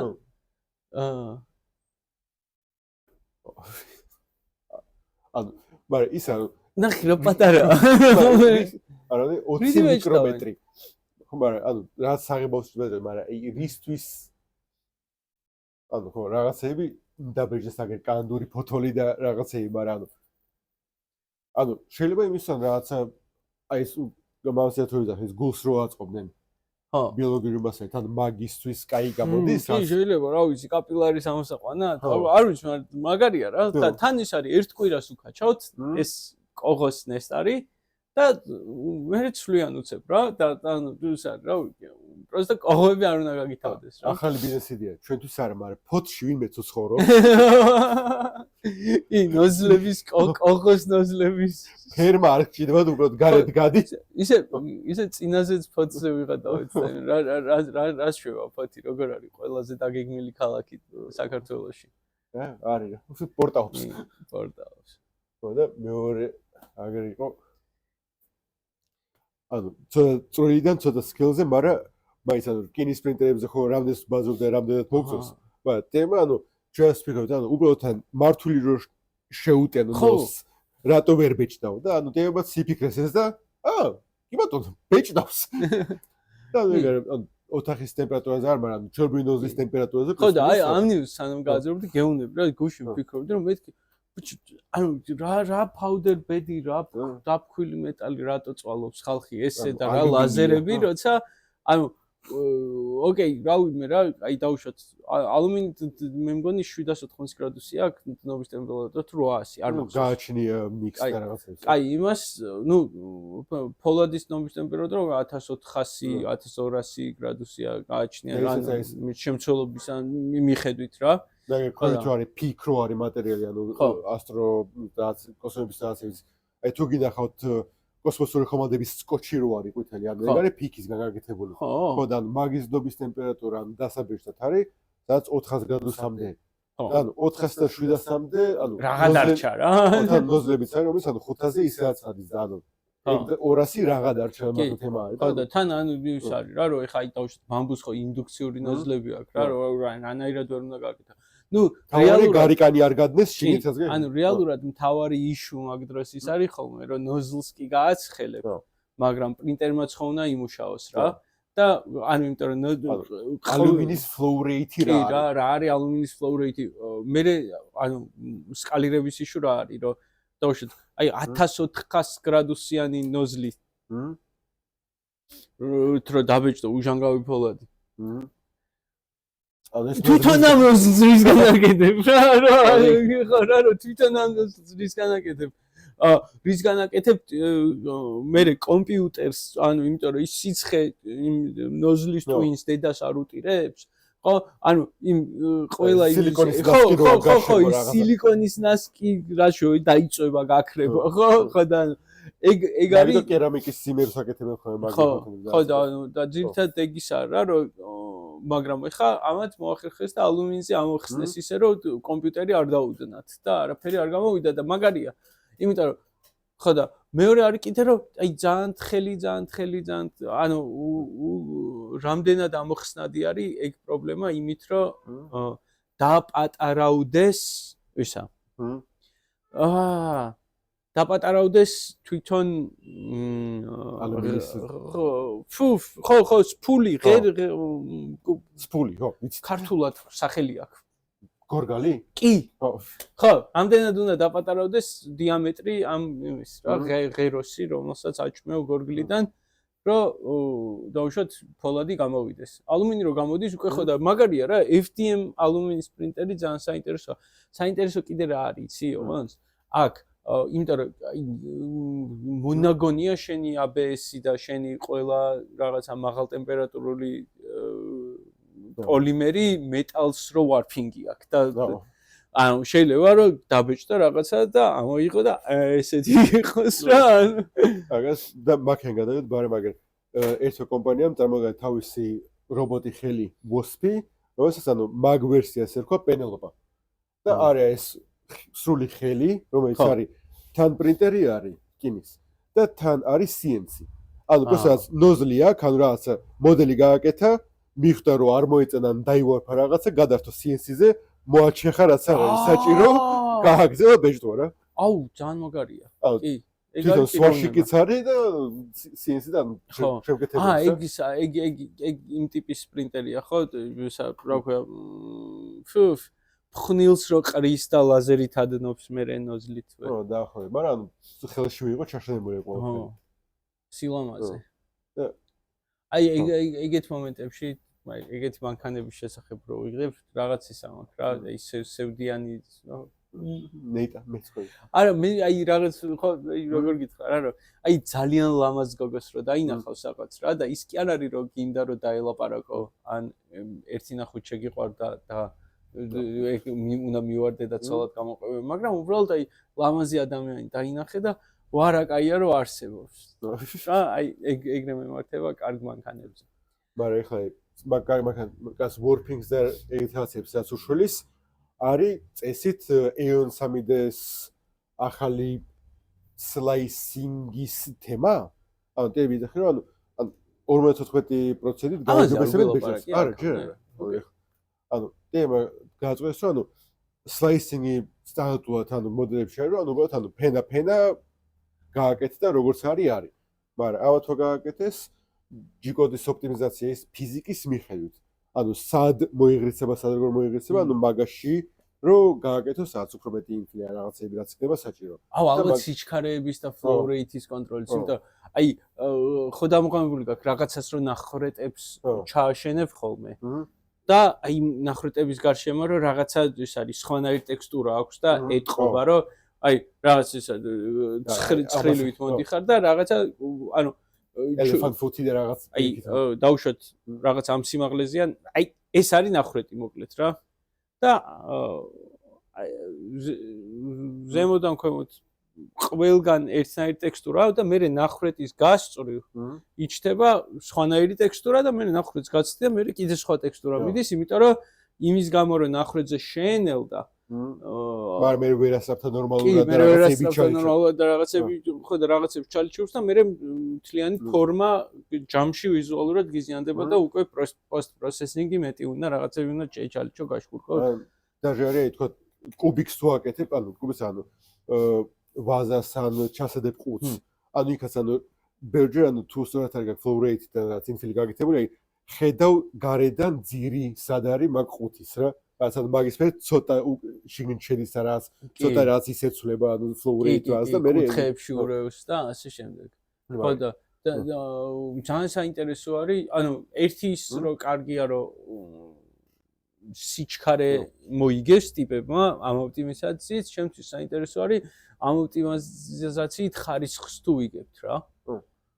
ანუ მაგრამ ის ანუ ნახე რა პატარა არა 20 მიკრომეტრი ხო მაგრამ ანუ რა საღებავს ვეძებ მაგრამ რისთვის ანუ ხო რაღაცები დაბეჭდეს აგერ კანდური ფოთოლი და რაღაცები მაგრამ ანუ შეიძლება იმისთან რაღაცა აი ეს გამავსეთ რომ ეს გულს რო აწყობდნენ ხო ბიოლოგიური მასალა თან მაგისტვის კაი გამოდის კი შეიძლება რა ვიცი კაპილარის ამოსაყვანა არ ვიცი მაგარია რა და თან ის არის ერთ კვირას უკაჩავთ ეს კოღოს ნესტარი და მე ცვლიან უცებ რა და ის არის რა ვიცი პროსტა კოღოები არ უნდა გაგითავდეს რა ახალი ბიზნეს იდეა ჩვენთვის არა მაგრამ ფოთში ვინმე ცოცხორო ნოზლების კოღოს ნოზლების ფერმა არ გჭირდება უბრალოდ გარეთ გადის ისე წინაზეც ფოთზე ვიღადავთ რა შევა ფოთი როგორ არის ყველაზე დაგეგმილი ქალაქი საქართველოში არის პორტაობს ხო და მეორე აგერ იყო ანუ წვრილიდან ცოტა სკილზე მაგრამ მაინც ანუ რკინის პრინტერებზე ხო რამდენს ბაზრობდა რამდენად მოგწონს მაგრამ თემა ანუ ჩვენ ვფიქრობთ ანუ უბრალოდ თან მართული რო შეუტენო ნოს რატო ვერ ბეჭდაო და ანუ თემაც სიფიქრეს ეს და კი ბატონო ბეჭდავს და ანუ ოთახის ტემპერატურაზე არ მაგრამ ჩორბი ნოზლის ტემპერატურაზე ხო და აი ამ ნიუს სანამ გააზრობდი გეუნები რა გუში ვფიქრობდი რომ მეთქი ანუ რა ფაუდერ ბედი რა დაფქვილი მეტალი რატო წვალობს ხალხი ესე და რა ლაზერები როცა ანუ ოკეი რავიმე რა აი დავუშვათ ალუმინი მე მგონი 780 გრადუსი აქვს ნობის ტემპერატურა თუ 800 არ მოგწონს გააჩნია მიქსს და რაღაცებს აი იმას ნუ ფოლადის ნობის ტემპერატურა 1400 1200 გრადუსია გააჩნია რა შემცველობის მიხედვით რა და კონტრო არის პიკრო არის მატერიალი ანუ ასტრო და კოსმოსის რაღაცების აი თუ გინახავთ კოსმოსური ხომალდების სკოჩი რო არის ყვითელი ანუ ეგ არის პიკისგან გაკეთებული ხო და მაგის დობის ტემპერატურა დასაბეჭდად არის სადაც 400 გრადუსამდე ანუ 400 და 700-მდე ანუ რაღა დარჩა რა თან ნოზლებიც არის რომელიც ანუ 500-ზე ისედაც არის და ანუ 200 რაღა დარჩა მაგ თემა არის ხო და თან ანუ ის არის რა რომ ეხა აი დავუშვათ ბამბუს ხო ინდუქციური ნოზლები აქვს რა რომ რანაირად ვერ უნდა გააკეთო ну რეალურად გარიკანი არ გადნეს შიგნით ასე ანუ რეალურად მთავარი იშუ მაგ დროს ის არის ხოლმე რომ ნოზლს კი გააცხელებ მაგრამ პრინტერმაც ხო უნდა იმუშაოს რა და ანუ იმიტომ რომ ალუმინის flow rate რა არის ალუმინის flow rate მე ანუ სკალირების იშუ რა არის რომ დავუშვათ აი 1400 გრადუსიანი ნოზლი რო დაბეჭდო უჟანგავი ფოლადი თვითონ ამ ზრის განაკეთებ რა თვითონ ამ ზრის განაკეთებ რის განაკეთებ მე კომპიუტერს ანუ იმიტომ რომ ის სიცხე იმ ნოზლის ტვინს დედას არ უტირებს ხო ანუ იმ ყველა ის ხო ის სილიკონის ნასკი რა შოი დაიწובה გაქრება ხო და ეგ არის კერამიკის სიმერს აკეთებენ ხოლმე მაგალითად ხო და ძირითადად ეგ ის არა რომ მაგრამ ეხა ამათ მოახერხეს და ალუმინზე ამოხსნეს ისე რომ კომპიუტერი არ დაუდნათ და არაფერი არ გამოვიდა და მაგარია იმიტომ რომ ხო და მეორე არის კიდე რომ აი ძალიან თხელი ანუ რამდენად ამოხსნადი არის ეგ პრობლემა იმით რომ დაპატარავდეს ისა დაპატარავდეს თვითონ ხო, სფული, ღერ სფული, ხო, ვიცი. ქართულად სახელი აქვს. გორგალი? კი. ხო. ხო, ამდენად უნდა დაპატარავდეს დიამეტრი ამ იმის რა, ღეროსი, რომელსაც აჭმევ გორგლიდან, რომ დაუშვათ ფოლადი გამოვიდეს. ალუმინი რო გამოდის, უკვე ხო და მაგარია რა, FDM ალუმინის პრინტერი ძალიან საინტერესოა. საინტერესო კიდე რა არის, იცი, ოღონდ? აქ იმიტომ რომ მონაგონია შენი ABS-ი და შენი ყველა რაღაცა მაღალ ტემპერატურული პოლიმერი მეტალს რო ვარფინგი აქვს და ანუ შეიძლება რომ დაბეჭდა რაღაცა და ამოიღო და ესეთი იყოს რა. აგას და მაქენ გადავიდეთ ბარე მაგერ ერთო კომპანიამ წარმოგიდგა თავისი რობოტი ხელი WASP-ი, რომელსაც ანუ მაგ ვერსიას ერქვა პენელოპა. და არის ეს სრული ხელი, რომელიც არის თან პრინტერი არის რკინის და თან არის CNC. ანუ პროცესს ნოზლი აქვს, ანუ რაღაცა მოდელი გააკეთა, მიხვდა რომ არ მოეწენა დაივარფა რაღაცა, გადართო CNC-ზე, მოაჩეხა რაც არის საჭირო, გააგზავნა ბეჭდვა რა. აუ, ძალიან მაგარია. კი. თვითონ სვაშიკიც არის და CNC-დან შევკეთებული. ეგ იმ ტიპის პრინტერია, ხო? რა ქვია, ფხნილს რო ყრის და ლაზერით ადნობს მერე ნოზლით. ხო, დაახლოებით, მაგრამ ხელში ვიყო ჩაშენებული ყველაფერი. ხო. სილამაზე. აი ეგეთ მომენტებში, ეგეთი მანქანების შესახებ რო ვიღებ, რაღაც ის ამაქვს რა, ის სევდიანი, ნეიტა მეცხოვი. არა, მე აი რაღაც ხო როგორ გითხრა რა, რომ აი ძალიან ლამაზ გოგოს რო დაინახავს რაღაც რა და ის კი არ არის რომ გინდა რომ დაელაპარაკო, ან ერთი ნახევარი შეგიყვარდა და ეგ უნდა მივარდე და ცოლად გამოყვე, მაგრამ უბრალოდ აი ლამაზი ადამიანი დაინახე და ვარა კაია რომ არსებობს. რა, აი ეგრე მემართება კარგ მანქანებზე. მაგრამ ეხლა მაგას ვორფინგს და ეგეთაცებს რაც უშვილის არის წესით Aeon 3D-ს ახალი სლაისინგის თემა? ანუ ტები ხრო, ანუ 54%-ით გაუგებესებენ ბეჭდას. არა, ჯერ არა. ანუ თემა გაწყვეს რომ ანუ სლაისინგი სტანდარტულად ანუ მოდელებში არის, ანუ უბრალოდ ანუ ფენა გააკეთე და როგორც არის. მაგრამ ავად რო გააკეთეს G-კოდის ოპტიმიზაცია ის ფიზიკის მიხედვით. ანუ სად მოიღრიცება, სად როგორ მოიღრიცება, ანუ მაგაში რომ გააკეთოს რაც უფრო მეტი ინფლია რაღაცები რაც ხდება საჭირო. აუ, ალბათ სიჩქარეების და flow rate-ის კონტროლიც, იმიტომ აი ხო დამოყენებული გაქვს რაღაცას რომ ნახრეტებს ჩააშენებ ხოლმე. და აი ნახრეტების გარშემო რომ რაღაცა ის არის სხვანაირი ტექსტურა აქვს და ეტყობა რომ აი რაღაც ისა ცხრილივით მოდიხარ და რაღაცა ანუ ელეფანტ ფუთი და რაღაც აი დაუშვათ რაღაც ამ სიმაღლეზიან აი ეს არის ნახრეტი მოკლედ რა და ზემოდან ქვემოთ ყველგან ერთნაირი ტექსტურაა და მე ნახრეტის გასწვრივ იჩდება სხვანაირი ტექსტურა და მე ნახრეტს გაცდი და მე კიდე სხვა ტექსტურა მიდის, იმიტომ რომ იმის გამო რომ ნახრეტზე შეენელდა მაგრამ მე ვერასწრაფთა ნორმალურად და რაღაცები ხო და რაღაცებს ჩალიჩობს და მე მთლიანი ფორმა ჯამში ვიზუალურად გიზიანდება და უკვე პოსტ პროცესინგი მეტი უნდა რაღაცები უნდა ჩალიჩო გაშკურხო და ჟარი თქო კუბიკს თუ აკეთებ, ანუ კუბის ანუ ვაზას ან ჩასადებ ყუთს. ანუ იქაც ანუ ბერჯერ ანუ თუ სწორად არის flow rate და რაც ინფილი გაკეთებული, აი ხედავ გარედან ძირი სად არის მაგ ყუთის რა. რასაც მაგის მე ცოტა შიგნით შედის და რაც ცოტა რაც ისეცვლება ანუ flow rate-ას და მე კუთხეებში ურევს და ასე შემდეგ. ხო და ძალიან საინტერესო არის, ანუ ერთი ის რომ კარგია რომ სიჩქარე მოიგეს ტიპებმა ამ ოპტიმიზაციით, შემთხვევით საინტერესო არის ამ ოპტიმიზაციით ხარისხს თუ ვიგებთ რა.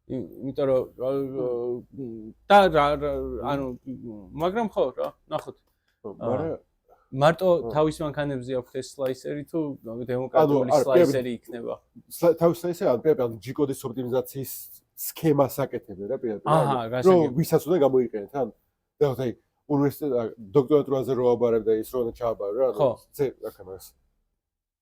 იმიტომ რომ და ანუ მაგრამ ხო რა, ნახოთ. მარტო თავის მანქანებზე აქვს ეს სლაისერი თუ დემოკრატიული სლაისერი იქნება? თავის სლაისერი ან პირდაპირ G-კოდის ოპტიმიზაციის სქემას აკეთებენ რა პირდაპირ. აჰა, გასაგებია. რომ ვისაც უნდა გამოიყენეთ ან და აი უნივერსიტეტ დოქტორატურაზე რო აბარებ და ის რო ჩააბარო რა აქ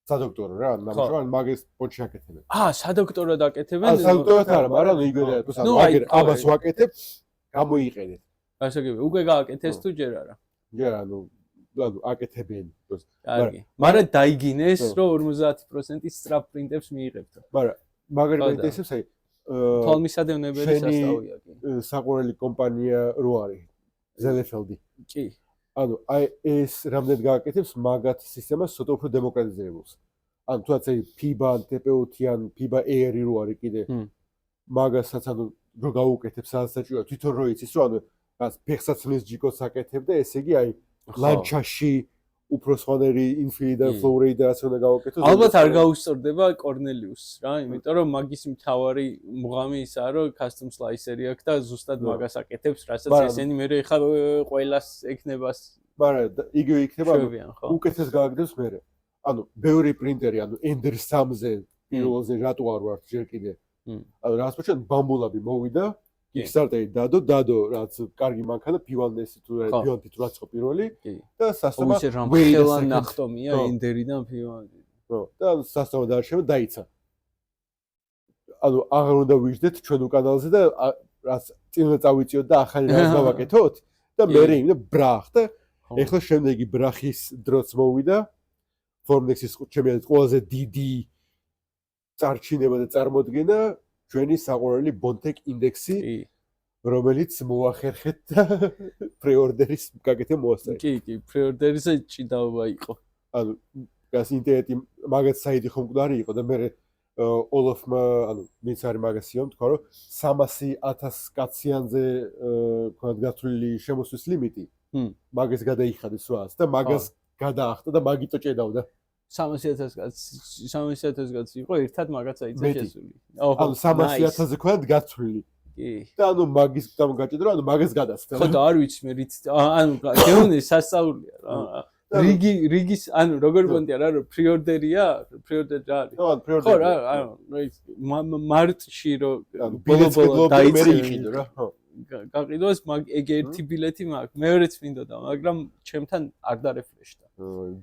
სადოქტორო რა მაგრამ მაგის პონჩი აკეთებენ. სადოქტორად აკეთებენ? სადოქტორად არა, მაგრამ იგივე მაგერ ამას ვაკეთებ, გამოიყენეთ. გასაგებია, უკვე გააკეთეს თუ ჯერ არა? ჯერ ანუ აკეთებენ. კარგი. მაგრამ დაიგინეს რომ 50% სწრაფ პრინტებს მიიღებთ. მაგრამ მაგარი პრინტებს აი თვალმისადევნებელი სასწაულია კი. საყვარელი კომპანია რო არის ზელეფელდი. კი. ანუ აი ეს რამდენად გააკეთებს მაგათ სისტემას ცოტა უფრო დემოკრატიზებულს. ანუ თუნდაც აი FIBA, TPOT-ან FIBA Air-ი რო არის კიდე. მაგასაც ანუ რო გაუკეთებს სადაც საჭიროა თვითონ რო იცის რომ ანუ რაც ფეხსაცმლის ჯიკოს აკეთებ და ესე იგი აი ლანჩაში უფრო სხვანაირი ინფილი და ფლოურეი და რაც უნდა გავაკეთოს. ალბათ არ გაუსწორდება კორნელიუსს რა, იმიტომ რომ მაგის მთავარი მუღამი ისაა რომ custom slicer-ი აქვს და ზუსტად მაგას აკეთებს, რასაც ესენი მე ხა ყველას ექნებას. მაგრამ იგივე იქნება უკეთეს გააკეთებს მე. ანუ ბევრი პრინტერი, ანუ Ender 3-ზე პირველზე რატო არ ვარ ჯერ კიდე. ანუ რაც მოჩვენ ბამბულაბი მოვიდა Kickstarter-ი დადო რაც კარგი მანქანა P1-ს თუ P1-ი თუ რაც ხო პირველი და სასტომა ხელან ნახტომია Ender-დან P1-ი. ხო და სასტომა დაარჩება დაიცა. ანუ აღარ უნდა ვიждეთ ჩვენ უკანალზე და რაც წინვე წავიწიოთ და ახალი რაღაც გავაკეთოთ და მე იმდა ბრახ და ეხლა შემდეგი ბრახის დროც მოვიდა Fornex-ის ჩემი ყველაზე დიდი წარჩინება და წარმოდგენა ჩვენი საყვარელი Bontech ინდექსი რომელიც მოახერხეთ და პრეორდერის გაკეთება მოასწრეთ. კი, პრეორდერიზე ჭიდაობა იყო. ანუ გას ინტერნეტი მაგაც საიტი ხომ მკვდარი იყო და მე ოლოფმა ანუ ვინც არის მაგასიო თქვა რომ 300,000 კაციანზე თქვა გათვლილი შემოსვლის ლიმიტი. მაგას გადაიხადეს რას და მაგას გადაახტა და მაგიტო ჭედავდა. 300,000 კაცი იყო ერთად მაგაც აიცა შესული. ანუ 300,000-ზე ქვად გაცვლილი. კი. და ანუ მაგის გამოგაჭედრო, ანუ მაგას გადასცა. ხო და არ ვიცი მე რით ანუ გეუნე სასწაულია რა. რიგის ანუ როგორ გონდია რა რომ პრეორდერია, პრეორდერი რა არის? ხო, პრეორდერი. ხო რა, ანუ მარტში რომ ბოლო მე იყიდო რა. ხო. გაყიდოს მაგ ეგ ერთი ბილეთი მაქვს. მეორეც მინდოდა, მაგრამ ჩემთან არ დარეფრეშდა.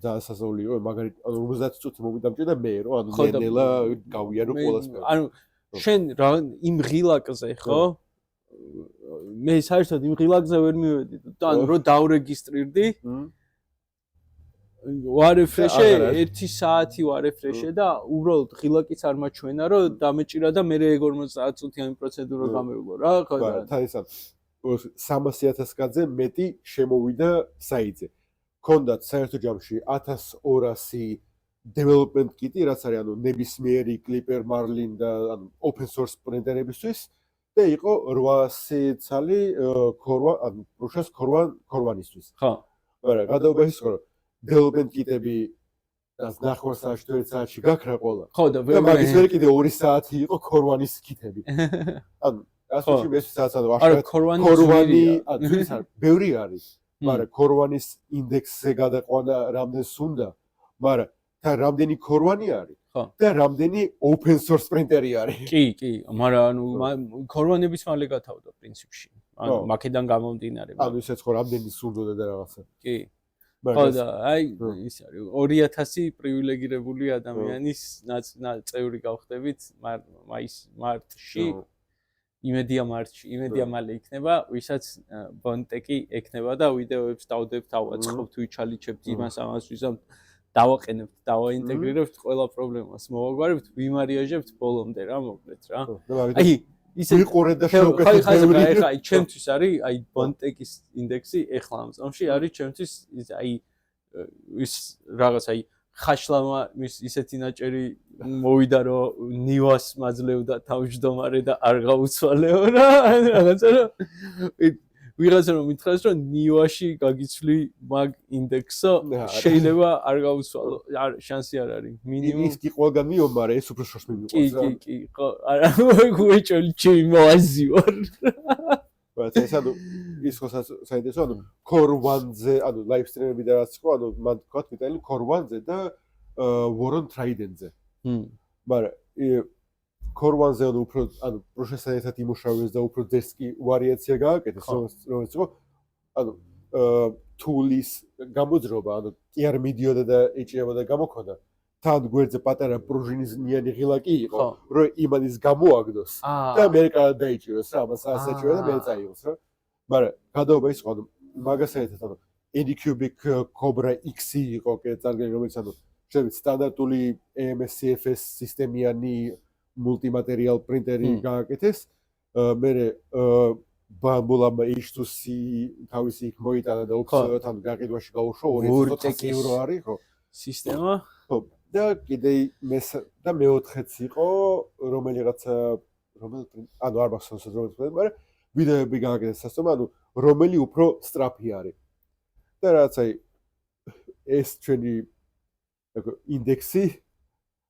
ძალიან სასწაული იყო, მაგარი 50 წუთი მომიდამჭი და მე რო ანუ ნელა გავიარო ყოველას. ანუ შენ რა იმ ღილაკზე ხო? მე საერთოდ იმ ღილაკზე ვერ მივედი და ანუ რო დავრეგისტრირდი ვარეფრეშე 1 საათი ვარეფრეშე და უბრალოდ ღილაკიც არ მაჩვენა რომ დამეჭირა და მე 50 წუთიანი პროცედურა გამეულო რა ხო და თაისა 300,000 კაცზე მეტი შემოვიდა საიტზე. ქონდათ საერთო ჯამში 1200 development kit-ი, რაც არის ანუ ნებისმიერი Clipper, Marlin და ანუ open source პრინტერებისთვის და იყო 800 ცალი ანუ პრუშას ქორვანისთვის. ხო. არა, გადაუგა ის ხო development kit-ები რაც 9 საათში 1 საათში გაქრა ყოლა. ხო და მაგის ვერ კიდე 2 საათი იყო ქორვანის კიტები. ანუ ასოში მე საათს ანუ არა ქორვანი ანუ ის არის ბევრი არის. მაგრამ ქორვანის ინდექსზე გადაყვანა რამდენს უნდა, მაგრამ და რამდენი ქორვანი არის? ხო. და რამდენი open source პრინტერი არის? კი, მაგრამ ანუ ქორვანების მალე გათავდა პრინციპში. ანუ მაკედან გამომდინარე. ანუ ისეც ხო რამდენი სურდოდა და რაღაცა. კი. ხო და აი ის არის 2000 პრივილეგირებული ადამიანის წევრი გავხდებით მარტში იმედია მალე იქნება ვისაც Bontech-ი ექნება და ვიდეოებს დავდებთ ავაწყობთ ვიჩალიჩებთ იმას ამას ვიზამთ დავაყენებთ დავაინტეგრირებთ ყველა პრობლემას მოვაგვარებთ ვიმარიაჟებთ ბოლომდე რა მოკლედ რა აი ისე ვიყურე და შევკეთე აი ჩემთვის არის აი Bontech-ის ინდექსი ეხლა ამ წამში არის ჩემთვის აი ის რაღაც აი ხაშლამა ისეთი ნაჭერი მოვიდა რომ ნივას მაძლევდა თავმჯდომარე და არ გაუცვალეო რა რაღაცა რომ ვიღაცა რომ მითხრას რომ ნივაში გაგიცვლი მაგ ინდექსო შეიძლება არ გაუცვალო შანსი არ არის მინიმუმ ის კი ყველგან მიომარე ეს უფრო შორს მიმიყვანს რა კი ხო არა გვეჭოლი ჩემი ვარ բայց ეს ანუ ის ხო საინტერესო ანუ Core 1-ზე ანუ live stream-ები და რაც ხო ანუ მან თქვა ვიტალი Core 1-ზე და Warren Trident-ზე. მაგრამ Core 1-ზე ანუ უფრო ანუ პროცესორთან იმუშავებს და უფრო დესკი ვარიაცია გააკეთეს რომელიც იყო ანუ tool-ის გამოძრობა ანუ კი არ მიდიოდა და ეჭიებოდა გამოქონდა თან გვერდზე პატარა პრუჟინიზნიანი ღილაკი იყო რომ იმანის გამოაგდოს და მე გადაიჭიროს რა მას ასაჭირა და მე წაიღოს რა მაგრამ გადაობა ის ყო მაგასაერთოდ ანუ Anycubic Cobra X-ი იყო კიდე წარგელი რომელიც ანუ შეიძლება სტანდარტული AMS CFS სისტემიანი multi-material პრინტერი გააკეთეს. მე ბამბულამ H2C თავისი იქ მოიტანა და ოფიციალურად გაყიდვაში გაუშვა 200 евро არის, ხო? სისტემა. ხო. და კიდე და მეოთხეც იყო რომელიღაცა ანუ არ მახსოვს რომელიც პრინტერი, მაგრამ ვიდეოები გააკეთეს სასტომ, ანუ რომელი უფრო სწრაფი არის. და რაც აი ეს ჩვენი ინდექსი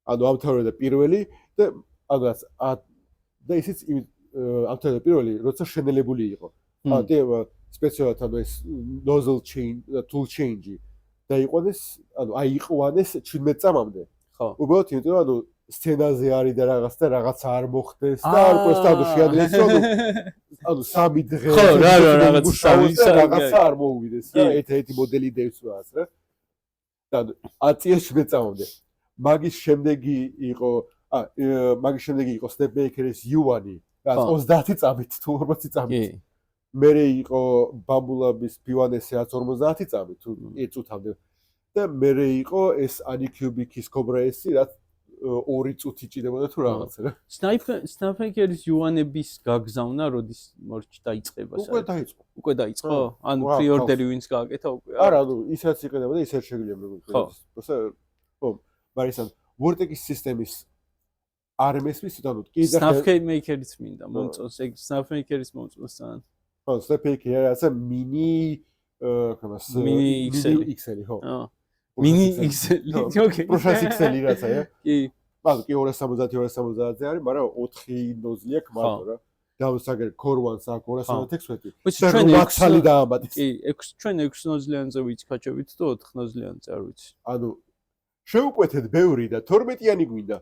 ანუ ამთავრდა პირველი და ანუ და ისიც ამთავრდა პირველი, როცა შენელებული იყო. ანუ სპეციალურად ანუ ეს nozzle change და tool change დაიყვანეს, ანუ აიყვანეს 17 წამამდე. ხო. უბრალოდ იმიტომ რომ ანუ სცენაზე არის და რაღაც არ მოხდეს და არ პროსტადო შეადრეს ანუ 3 დღე ხო რა რაღაცა არ მოუვიდეს რა ერთ-ერთი მოდელი დევს რას რა და 10 წამამდე მაგის შემდეგი იყო Snapmaker-ის U1 რაც 30 წამით თუ 40 წამით მერე იყო Bambulabs P1S რაც 50 წამით თუ 1 წუთამდე და მერე იყო ეს Anycubic-ის Cobra S რაც 2 წუთი ჭირდებოდა თუ რაღაცა რა. Snapmaker-ის U1-ების გაგზავნა როდის მორჩი დაიწყება? უკვე დაიწყო? ანუ pre-order-ი ვინც გააკეთა უკვე? არა, ანუ ისაც იყიდებოდა, ისეთ შეგვიძლია მეგობრებო. ხო, მაგრამ Vortex სისტემის არ მესმის, ანუ კი და Snapmaker-იც მინდა მომწონს, ეგ Snapmaker-ის მომწონს თან. ხო, Snapmaker რაცა mini XL, ხო. Mini XL, okay. Process XL რაცა, კი. ანუ კი 270 არის, მაგრამ 4 ნოზლი აქვს მარტო რა. დავსაგერ Core 1-ს აქვს 216. ჩვენ მაქსალი დაამატეს. კი, ჩვენ 6 ნოზლიანზე ვიცხაჭებით თუ 4 ნოზლიანზე არ ვიცი. ანუ შევუკვეთეთ ბევრი და 12-იანი გვინდა.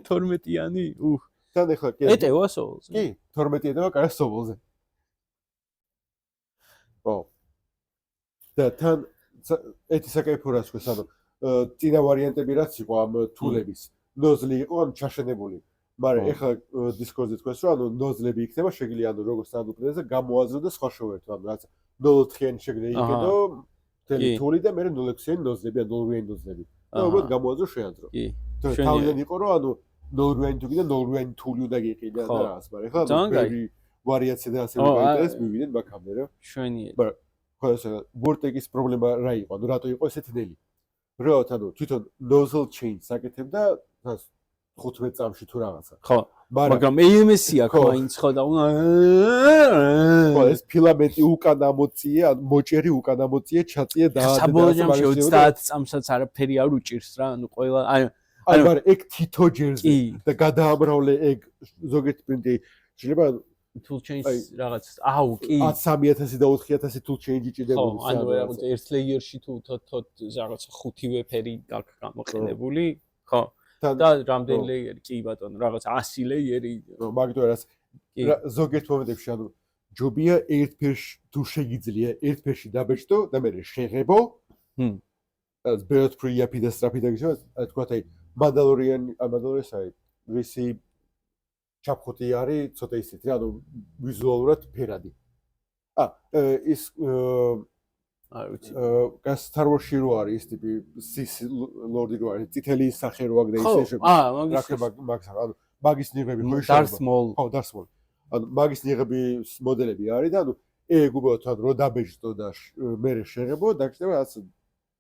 12-იანი? თან ახლა კი. ეტევა სოულზე. კი, 12 ეტევა კარა სოულზე. ო. და თან ეთი საკაიფო რას ქვეს, ანუ წინა ვარიანტები რაც იყო ამ თულების, ნოზლი იყო ან ჩაშენებული. მაგრამ ეხლა Discord-ზე თქვენს რომ ანუ ნოზლები იქნება, შეგიძლია ანუ როგორც სტანდარტიზება გამოაზრო და სხვა შევერთო, ანუ რაც 0-4-იანი შეგიძლია იყიდო თელი თული და მე 0-6-იანი ნოზლები, ან 0-იანი ნოზლები. და უბრალოდ გამოაზრო შეაძრო. კი. თავიდან იყო რომ ანუ 0-იანი თული და 0-იანი თული უნდა გიყიდა და რაღაც, მაგრამ ეხლა ბევრი ვარიაცია და ასე გაიგეს, მივიდეთ ბაქამდე რა. შვენიერი. მაგრამ ხო ეს Vortex-ის პრობლემა რა იყო? ანუ რატო იყო ესეთი ნელი? რომ ანუ თვითონ nozzle change საკეთებდა 15 წამში თუ რაღაცა. ხო. მაგრამ AMS-ი აქვს მაინც ხო და ხო ეს ფილამენტი უკან ამოწიე, ან მოჭერი უკან ამოწიე, ჩაწიე და საბოლოო ჯამში 30 წამსაც არაფერი არ უჭირს რა, ანუ ყველა ანუ მაგრამ ეგ თითო ჯერზე და გადაამრავლე ეგ ზოგიერთი პრინტი შეიძლება tool change რაღაც კი 3000 და 4000 tool change ჭირდებოდა. ხო, ანუ რაღაც ერთ layer-ში თუ რაღაც 5-ვე ფერი აქვს გამოყენებული, ხო. და რამდენი layer-ი კი ბატონო, რაღაც 100 layer-ი. მაგიტო რას ზოგიერთ მომენტებში ანუ ჯობია ერთ ფერში თუ შეგიძლია ერთ ფერში დაბეჭდო და მე შეღებო. ეს ბევრად პრიაფი და სტრაფი და გიშვა, თქვა აი მანდალორიას აი რისი ჩაფხუტი არის ცოტა ისეთი, ანუ ვიზუალურად ფერადი. ის არ ვიცი. Star Wars-ში რო არის ის ტიპი Sith Lord-ი რო არის, წითელი სახე რო აქვს და ისე შეიძლება. ანუ მაგის ნიღები ხო შეიძლება. Darth Maul. ხო, Darth Maul. ანუ მაგის ნიღების მოდელები არის და ანუ ეგ უბრალოდ ანუ რო დაბეჭდო და მე შეღებო, დაგჭდება რაც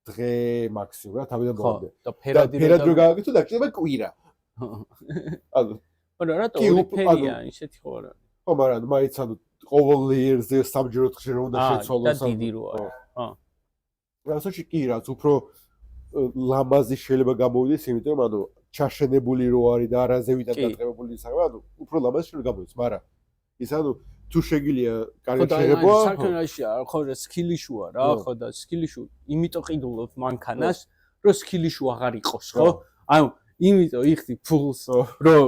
დღე მაქსიმუმ რა, თავიდან ბოლომდე. და ფერადი რო გააკეთო, დაგჭდება კვირა. ანუ არა რატო ორი ფერია ისეთი ხო არა? ხო, მაგრამ მაინც ანუ ყოველ layer-ზე სამჯეროდ ხშირ უნდა შეცვალოს. და დიდი რო არის. რასაც კი რაც უფრო ლამაზი შეიძლება გამოვიდეს, იმიტომ რომ ანუ ჩაშენებული რო არის და არაზევიდან დაწყებული საქმე, ანუ უფრო ლამაზი შეიძლება გამოვიდეს, მაგრამ ის ანუ თუ შეგიძლია კარგად შეგებო, საქმეშია, ხო და სკილიშუა რა, ხო და სკილიშუ, იმიტომ ყიდულობ მანქანას, რომ სკილიშუ აღარ იყოს, ხო? ანუ იმიტომ იხდი ფულს, რომ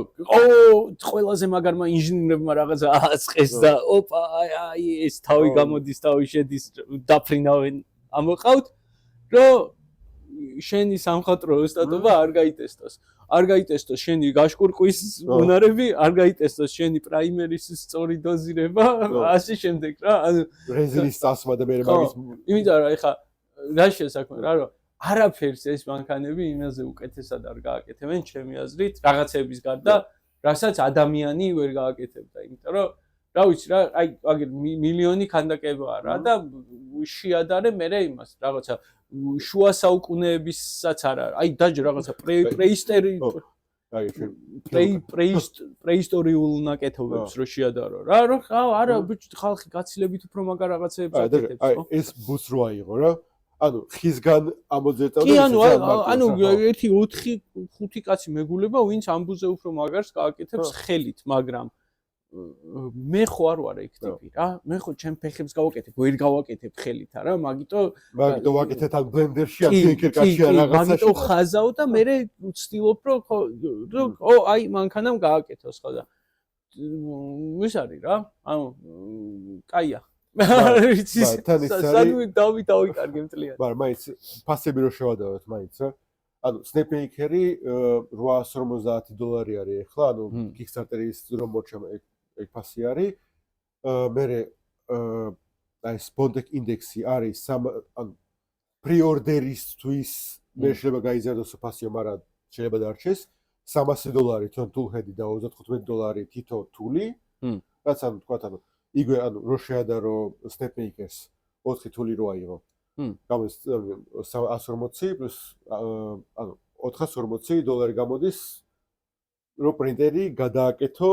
ყველაზე მაგარმა ინჟინერებმა რაღაცა აწყეს და ოპა, აი ეს თავი გამოდის, თავი შედის, დაფრინავენ ამოყავთ, რომ შენი სამხატვრო ოსტატობა არ გაიტესტოს. არ გაიტესტოს შენი გაშკურყვის უნარები, არ გაიტესტოს შენი პრაიმერის სწორი დოზირება, ასე შემდეგ რა. ანუ რეზინის წასვლა და მე მაგის იმიტომ რომ ეხა რა შესაქმე რა, რომ არაფერს ეს მანქანები იმაზე უკეთესად არ გააკეთებენ ჩემი აზრით, რაღაცების გარდა, რასაც ადამიანი ვერ გააკეთებდა, იმიტომ რომ რა ვიცი რა, აი აგერ მილიონი ქანდაკება არა და შეადარე მე იმას, რაღაცა შუა საუკუნეებისაც არა, აი დაჯერ რაღაცა პრეისტორიულ ნაკეთობებს რო შეადარო რა, არა ბიჭი ხალხი გაცილებით უფრო მაგარ რაღაცეებს აკეთებს, ხო? ეს ბუს რო აიღო რა. ანუ ხისგან ამოძერწავდა კი ანუ 1-4-5 კაცი მეგულება ვინც ამბუზე უფრო მაგარს გააკეთებს ხელით, მაგრამ მე ხო არ ვარ ეგ ტიპი რა. მე ხო ჩემ ფეხებს გავაკეთებ, ვერ გავაკეთებ ხელით არა, მაგიტო ვაკეთეთ ამ ბლენდერში ამ კერკაში რაღაცაში. მაგიტო ხაზავ და მე ვცდილობ რომ ხო აი მანქანამ გააკეთოს ხო და ის არის რა. ანუ კაია. სანუ დავიკარგებ წლიან. მაგრამ მაინც ფასები რო შევადავოთ მაინც რა. ანუ Snapmaker-ი $850 არის ახლა, ანუ Kickstarter-ის რომ მოჩემ ეგ ფასი არის. მე აი Spondek ინდექსი არის ანუ პრიორდერისთვის მე შეიძლება გაიზარდოს ფასიო, მაგრამ შეიძლება დარჩეს $300 თვითონ toolhead-ი და $35 თითო თული. რაც ანუ თქვა ანუ იგვე ანუ რო შეადარო Snapmaker-ს 4 თული რო აიღო. გამოდის 140 პლუს ანუ $440 გამოდის რო პრინტერი გადააკეთო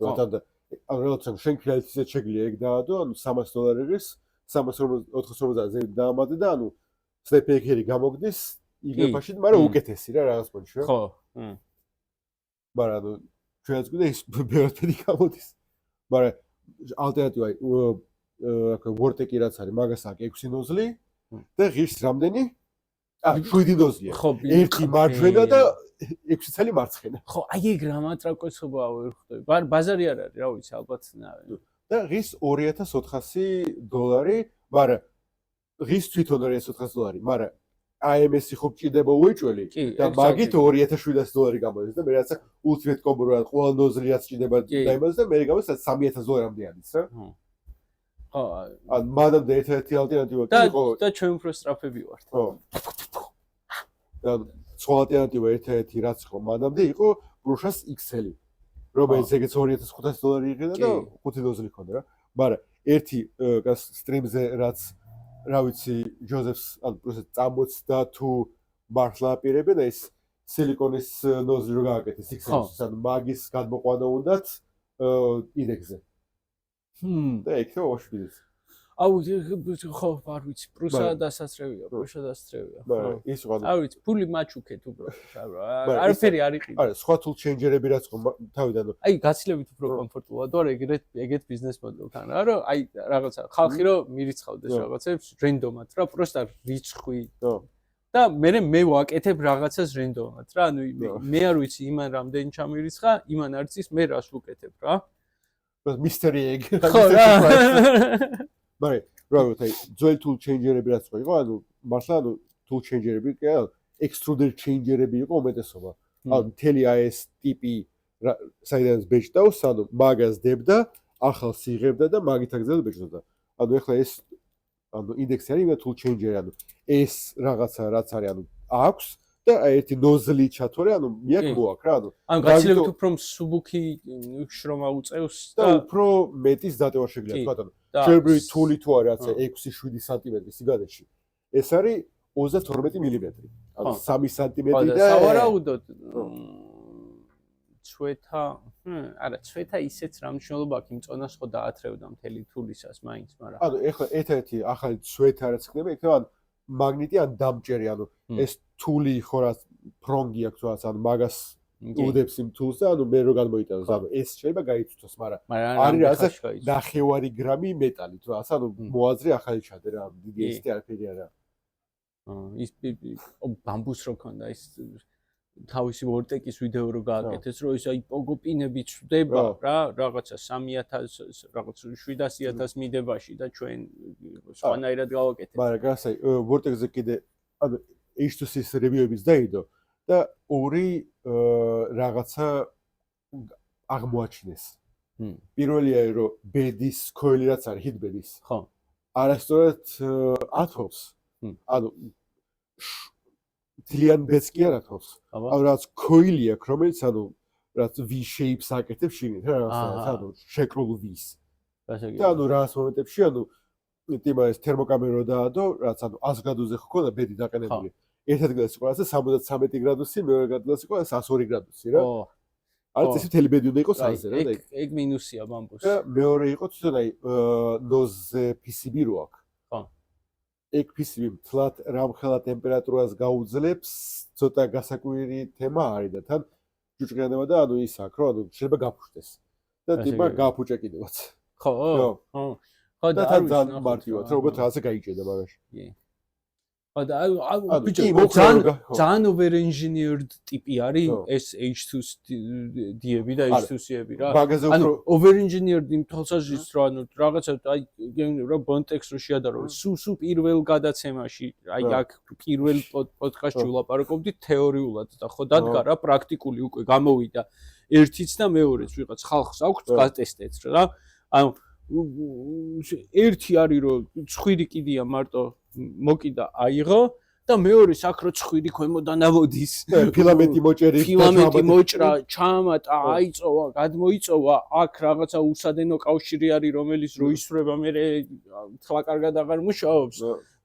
რა ანუ როდესაც შენ კრედიტზე შეგიძლია ეგ დაადო ანუ $300 ის 450-ზე დაამატე და ანუ Snapmaker-ი გამოგდის იგივე ფაშით, მაგრამ უკეთესი რა რაღაც პონჩი რა. ხო. მაგრამ ანუ ჩვენც გვინდა ის ბევრად გამოდის. მაგრამ ალტერნატივა Vortec-ი რაც არის, მაგას აქვს 6 ნოზლი და ღირს რამდენი? 7 ნოზლია. ერთი მარჯვენა და 6 წელი მარცხენა. ხო, აი ეგ რა მატრაკოცობა ვერ ხვდები. ბაზარი არ არის, რა ვიცი, ალბათ და ღირს $2400, მაგრამ ღირს თვითონ $2400, მაგრამ AMS-ი ხო ჭირდება უეჭველი და მაგით $2700 გამოდის და მე რაცა ultimate combo რა ყოველ ნოზლი რაც ჭირდება და იმას და მე გამოდის $3000-მდე არის რა. ხო, ან მანამდე ერთ-ერთი ალტერნატივა კი იყო და ჩვენ უფრო სწრაფები ვართ. ხო. და სხვა ალტერნატივა ერთ-ერთი რაც იყო მანამდე იყო Brusha's XL-ი. რომელიც ეგეც $2500 იყიდა და 5 ნოზლი ჰქონდა რა. მაგრამ ერთი სტრიმზე რაც რა ვიცი ჯოზეფს ან პროცესს წამოწდა თუ მართლა აპირებენ ეს სილიკონის ნოზლი რო გააკეთეს XL-ს ან მაგის გადმოყვანა უნდათ ინდექსზე. და ეგ ხო ოშვილის. აუ ხო არ ვიცი პრუსა დასასწრებია, პრუშა დასასწრებია. მაგრამ ის ვარ. არ ვიცი ფული მაჩუქეთ უბრალოდ. არაფერი არ იყიდა. არა, სხვა tool changer-ები რაც ხო თავიდან. აი გაცილებით უფრო კომფორტულად ვარ ეგეთ ბიზნეს მოდელთან რა, რომ აი რაღაცა ხალხი რომ მირიცხავდეს რაღაცებს რენდომად რა, პროსტა რიცხვი. და მე ვაკეთებ რაღაცას რენდომად რა, ანუ მე არ ვიცი იმან რამდენი ჩამირიცხა, იმან არ იცის მე რას ვუკეთებ რა. mystery egg. ხო რა. მაგრამ როგორც აი ძველი tool changer-ები რაც იყო, ანუ მართლა ანუ tool changer-ები კი არა, extruder changer-ები იყო უმეტესობა. ანუ მთელი AS ტიპი საიდანაც ბეჭდავს, ანუ მაგას დებდა, ახალს იღებდა და მაგით აგზავნა ბეჭდოდა. ანუ ეხლა ეს ანუ ინდექსი არის მე tool changer-ი, ანუ ეს რაღაცა რაც არის, ანუ აქვს და ერთი ნოზლი ჩათორე, ანუ მიაკ მოაქვს რა, ანუ გაცილებით უფრო მსუბუქი შრომა უწევს და უფრო მეტის დატევა შეგვიძლია თქვა, ანუ ჩვენებრივი თული თუ არის რაღაცა 6-7 სანტიმეტრი სიგადეში. ეს არის 32 მილიმეტრი. ანუ 3 სანტიმეტრი და სავარაუდოდ ცვეთა, არა, ცვეთა ისეც რა მნიშვნელობა აქვს, იმ წონას ხო დაათრევდა მთელი თულისას მაინც, მაგრამ ანუ ეხლა ერთ-ერთი ახალი ცვეთა რაც ხდება, იქნება ან მაგნიტი ან დამჭერი, ანუ ეს თული ხო რა ფრონგი აქვს რაც ან მაგას უდებს იმ თულს და ანუ მე რო გადმოიტანოს, ანუ ეს შეიძლება გაიწვიოს, მაგრამ არის რაღაცა 9 გრამი მეტალით, რა, ანუ მოაზრე ახალი ჩადე რა, დიდი ესეთი არაფერი არა. ის ბამბუს რო ქონდა ის თავისი Vortec-ის ვიდეო რო გააკეთეს, რომ ის აი პოგოპინები ჩდება რა, რაღაცა 3000 რაღაც 700.000 მიდებაში და ჩვენ სხვანაირად გავაკეთეთ. მაგრამ გასაი Vortec-ზე კიდე ანუ H2C-ის რევიუებიც დაიდო და ორი რაღაცა აღმოაჩინეს. პირველია რომ ბედის coil-ი რაც არის hit bed-ის. ხო. არასწორად ათობს. ანუ ძალიან ბეც კი არა თავს. აბა. ანუ რაც coil-ი აქვს, რომელიც ანუ რაც V-shape-ს აკეთებს შიგნით, რა რაღაცა, ანუ შეკრულ V-ს. და ანუ რაღაც მომენტებში ანუ ტიპა ეს თერმოკამერა დაადო, რაც ანუ 100 გრადუსზე ხქონდა ბედი დაყენებული. ერთ ადგილას იყო ასე 73 გრადუსი, მეორე ადგილას იყო 102 გრადუსი რა. არც ეს მთელი ბედი უნდა იყოს ასე რა და ეგ მინუსია ბამბუს. და მეორე იყო თვითონ აი ნოზზე PCB რო აქვს. ხო. ეგ PCB თლათ რამხელა ტემპერატურას გაუძლებს, ცოტა გასაკვირი თემა არის და თან ჯუჭყიანება და ანუ ის აქვს, რომ ანუ შეიძლება გაფუჭდეს. და ტიპა გააფუჭა კიდევაც. ხო. ხო. ხო და თან ძალიან მარტივად, რომ უბრალოდ რაღაცა გაიჭედა მაგაში. კი. ხო და ანუ ბიჭო ძალიან ძალიან over engineered ტიპი არის ეს H2D-ები და H2C-ები რა. ანუ over engineered იმ თვალსაზრისით რომ ანუ რაღაცა აი რა ბონტექს რო შეადარო სუ პირველ გადაცემაში აი აქ პირველ პოდკასტში ვლაპარაკობდით თეორიულად და ხო დადგა რა პრაქტიკული უკვე გამოვიდა ერთიც და მეორეც ვიღაც ხალხს აქვს გატესტეთ რა. ანუ ერთი არის რომ ცხვირი კიდია მარტო მოკიდა აიღო და მეორე აქ რო ცხვირი ქვემოდან ავოდის ფილამენტი მოჭრა ჩაამატა აიწოვა გადმოიწოვა აქ რაღაცა უსადენო კავშირი არის რომელიც რო ისვრება მე თლა კარგად აღარ მუშაობს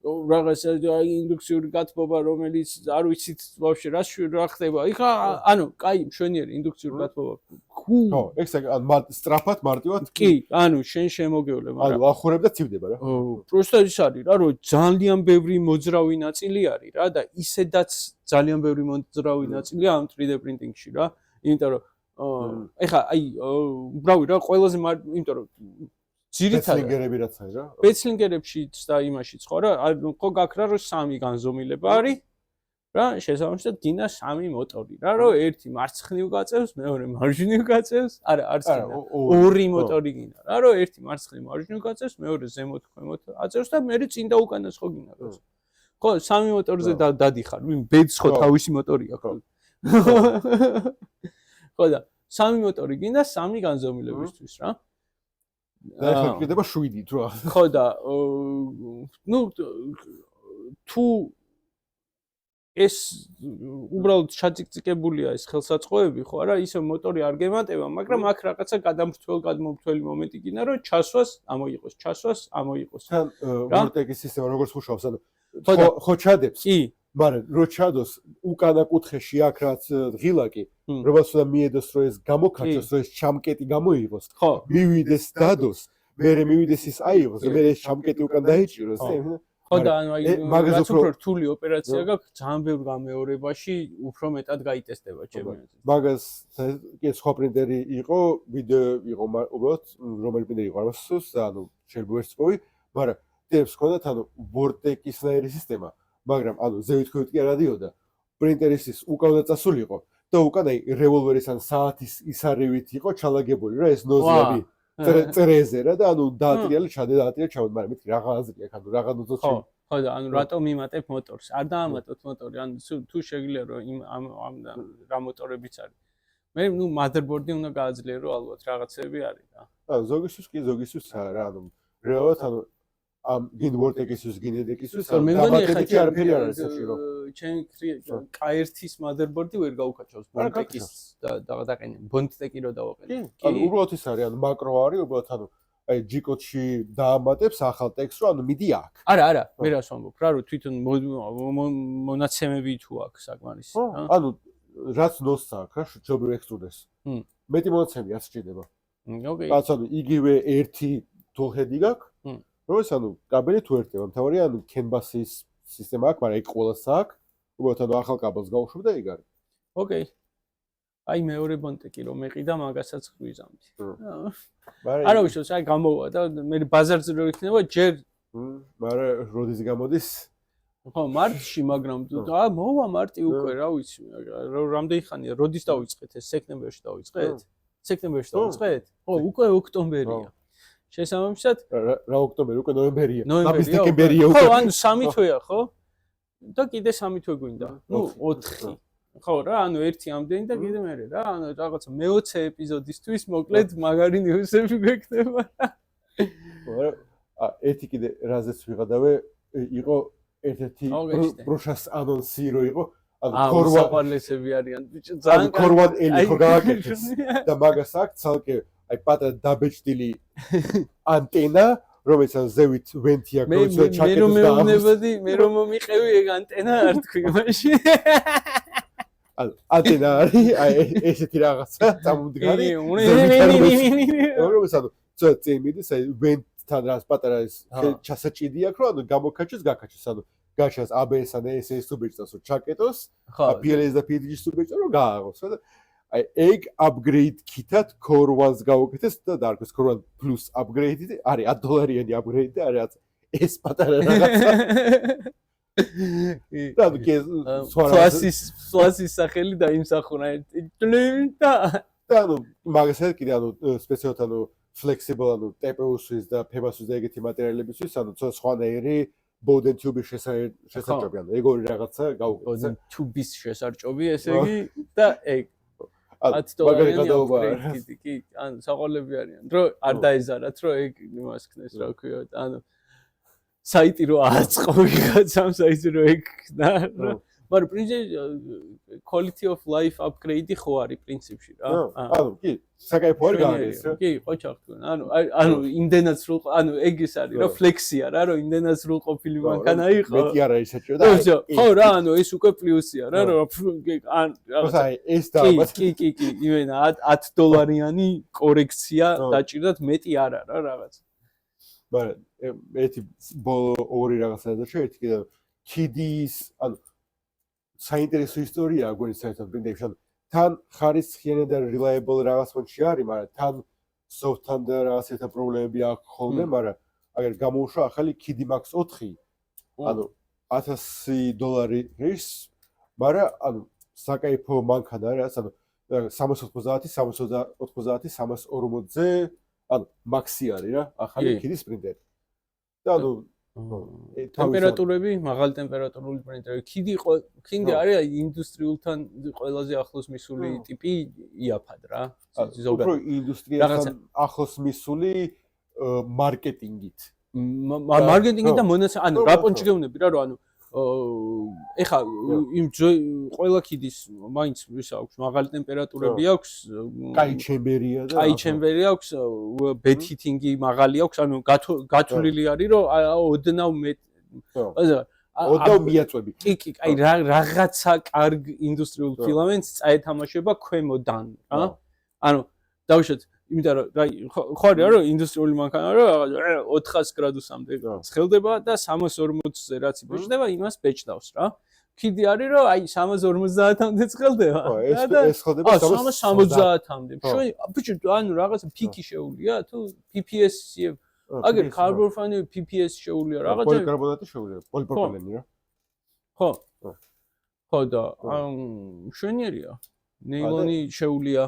რაღაცა ინდუქციური გათბობა რომელიც არ ვიცით ვაფშე რა ხდება იქ ანუ კაი მშვენიერი ინდუქციური გათბობა ხო ეგ სწრაფად მარტივად კი ანუ შენ შემოგევლე მაგრამ ანუ ახურებ და ცივდება რა პროსტა ის არის რა რომ ძალიან ბევრი მოძრავი ნაწილი არის რა და ისედაც ძალიან ბევრი მოძრავი ნაწილია ამ 3D პრინტინგში რა იმიტომ რომ ეხა აი უბრალოდ რა ყველაზე იმიტომ რომ ძირითადად ბეცლინგერები რაც არის რა ბეცლინგერებშიც და იმაშიც ხო რა ხო გაქრა რომ 3 განზომილება არის რა შესაბამისად გინდა 3 მოტორი რა რომ ერთი მარცხნივ გაწევს მეორე მარჯვნივ გაწევს არა არც გინდა ორი მოტორი გინდა რა რომ ერთი მარცხნივ მარჯვნივ გაწევს მეორე ზემოთ ქვემოთ აწევს და მეორე წინ და უკანას ხო გინდა ხო 3 მოტორზე დადიხარ ვინ ბედს ხო თავისი მოტორი აქვს ხო და 3 მოტორი გინდა 3 განზომილებისთვის რა და ახლა კიდევა 7-ით რა ხო და ნუ თუ ეს უბრალოდ ჩაწიკწიკებულია ეს ხელსაწყოები ხო არა ისე მოტორი არ გემატება მაგრამ აქ რაღაცა გადამმართველი მომენტი გინდა რომ ჩასვას ამოიყოს თან ვორტექის სისტემა როგორც მუშაობს ანუ ხო ჩადებს კი მაგრამ რო ჩადოს უკანა კუთხეში აქ რაც ღილაკი როგორც უნდა მიედოს რომ ეს გამოკაჩოს რომ ეს ჩამკეტი გამოიღოს მივიდეს დადოს მერე მივიდეს ის აიღოს და მერე ეს ჩამკეტი უკან დაიჭიროს ხო და ანუ აი რაც უფრო რთული ოპერაცია გაქვს ძალიან ბევრ გამეორებაში უფრო მეტად გაიტესტება ჩემი აზრით მაგას კი სხვა პრინტერი იყო ვიდეო იყო უბრალოდ რომელი პრინტერი იყო არ მოსწონს ანუ შეიძლება ვერც ყოფი მაგრამ დებს ხონდათ ანუ ვორტექისნაირი სისტემა მაგრამ ანუ ზევითქვით კი არ ადიოდა პრინტერის ის უკან უნდა წასულიყო და უკან აი რევოლვერის ან საათის ისარივით იყო ჩალაგებული რა ეს ნოზლები წერეზე რა და ანუ დაატრიალე ჩავედ მაგრამ მეთქი რაღა აზრი აქ ანუ რაღა ნუძოს ხო და ანუ რატომ იმატებ მოტორს არ დაამატოთ მოტორი ანუ თუ შეგიძლია რომ ამ რა მოტორებიც არის მე ნუ მადერბორდი უნდა გააძლიერო ალბათ რაღაცები არის რა ანუ ზოგისთვის კი ზოგისთვის რა ანუ რეალურად ანუ ამ გინ ვორტექისთვის გინედექისთვის მე მგონი ხა არაფერი არ არის საჭირო ჩემი K1-ის მადერბორდი ვერ გაუკაჩავს ბონტეკის და დაყენე ბონტეკი რო დავაყენე კი ანუ უბრალოდ ის არის ანუ მაკრო არის უბრალოდ ანუ აი ჯიკოტში დაამატებს ახალ ტექსტს რომ ანუ მიდი აქ არა მე რას ვამბობ რა რომ თვითონ მონაცემები თუ აქვს საკმარისი ანუ რაც ნოსს აქვს რა ჯობრივ ექსტრუდეს მეტი მონაცემი არ სჭირდება ოკეი რაც ანუ იგივე ერთი თოხედი გაქვს როდეს ანუ კაბელი თუ ერთება მთავარია ანუ კენბასის სისტემა აქვს მაგრამ ეგ ყველას აქვს უბრალოდ ანუ ახალ კაბელს გავუშვებ და ეგ არის ოკეი აი მეორე ბონტეკი რომ მეყიდა მაგასაც ხვიზამდი არა უშავს აი გამოვა და მე ბაზარზე რო იქნება ჯერ მაგრამ როდის გამოდის ხო მარტში მაგრამ მოვა მარტი უკვე რა ვიცი რამდენი ხანია როდის დავიწყეთ ეს სექტემბერში დავიწყეთ ხო უკვე ოქტომბერია შესაბამისად რა ოქტომბერი უკვე ნოემბერია ნოემბერია დეკემბერია უკვე ხო ანუ 3 თვეა ხო და კიდე 3 თვე გვინდა ნუ 4 ხო რა ანუ ერთი ამდენი და კიდე მერე რა ანუ რაღაცა მე-20 ეპიზოდისთვის მოკლედ მაგარი ნიუსები გვექნება მაგრამ ერთი კიდე რაზეც ვიღადავე იყო ერთ-ერთი პროშას ანონსი რო იყო ანუ საყვარლესები არიან ბიჭო ძალიან ქორვან ელი ხო გააკეთეს და მაგას აქვს ცალკე აი პატარა დაბეჭდილი ანტენა რომელსაც ზევით ვენტი აქვს როცა ჩაკეტოს და მე რომ მომიყევი ეგ ანტენა არ თქვი მაშინ ანტენა არის აი ესეთი რაღაცა წამუდგარი რომელსაც ცოტა წინ მიდის აი ვენტთან რაღაც პატარა ეს ჩასაჭიდი აქვს რომ ანუ გამოკაჩოს გაკაჩოს ანუ გაჩას ABS-ან ეს სუბეჭდას რომ ჩაკეტოს PLS და PDG-ის სუბეჭდა რომ გააღოს და აი ეგ upgrade kit-ად Core 1-ს გავუკეთეს და დაარქვეს Core 1 Plus upgrade-ი არის $10 upgrade და არის ეს პატარა რაღაცა და ფლასის სახელი დაიმსახურა და ანუ მაგასაც კიდე ანუ სპეციალურად ანუ flexible ანუ TPU-ს და PEMAS-ს და ეგეთი მატერიალებისთვის ანუ სხვანაირი Bowden tube-ის შესარჭობი ანუ ეგ ორი რაღაცა გავუკეთეს Bowden tube-ის შესარჭობი ესე იგი და ეგ $10 კი ანუ საყოლები არიან რომ არ დაეზარათ რომ ეგ იმას ქნეს რა ქვია ანუ საიტი რო აწყო ვიღაცამ საიტი რო ეგ და მაგრამ პრინციპი quality of life upgrade ხო არის პრინციპში რა ანუ კი საკაიფო არ გააკეთეს კი ხო ჩახტვენ ანუ იმდენად სრულ ანუ ეგ ის არის რა ფლექსია რა რომ იმდენად სრულ ყოფილი მანქანა იყო მეტი არა ისეთია და ხო რა ანუ ეს უკვე პლუსია რა რომ ან რაღაცა ეს დააბათ კი იმენა $10-იანი კორექცია დაჭირდათ მეტი არა რა რაღაც მაგრამ ერთი ორი რაღაცა და ერთი კიდე KD-ის ანუ საინტერესო ისტორია გვერდით საერთოდ ბრინდებში ანუ თან ხარისხიანი და reliable რაღაც მომში არის მაგრამ თან soft-თან და რაღაც ერთ პრობლემები აქვს ხოლმე მაგრამ აგერ გამოუშვა ახალი KD Max 4 ანუ $1000 ის მაგრამ ანუ საკაიფო მანქანა რა ანუ 390 390 340-ზე ანუ Maxi არის რა ახალი KD Sprinter და ანუ ტემპერატურები, მაღალი ტემპერატურული პრინტერი. KD არის ინდუსტრიულთან ყველაზე ახლოს მისული ტიპი იაფად რა. ზოგადად ინდუსტრიასთან ახლოს მისული მარკეტინგით. მარკეტინგით და ანუ რა პონჩი გეუბნები რა რომ ანუ ეხა იმ ყველა KD-ის მაინც ის აქვს მაღალი ტემპერატურები აქვს კაი ჩემბერი აქვს bed heating-ი მაღალი აქვს ანუ გათვლილი არის რომ ოდნავ ოდნავ მიაწვევი კი აი რაღაცა კარგ ინდუსტრიულ ფილამენტს წაეთამაშება ქვემოდან რა ანუ დავუშვათ იმიტომ რომ ხო არის რომ ინდუსტრიული მანქანა რომ 400 გრადუსამდე ცხელდება და 340-ზე რაც იბეჭდება იმას ბეჭდავს რა. KD არის რომ აი 350-მდე ცხელდება. ეს ხდება 370-მდე. ბიჭო ანუ რაღაც პიკი შეუულია თუ PPS-ი აგერ კარბონფანი PPS შეუულია რაღაცა პოლიკარბონატი შეუულია პოლიპროპილენი რა. ხო და შვენიერია. ნეილონი შეუულია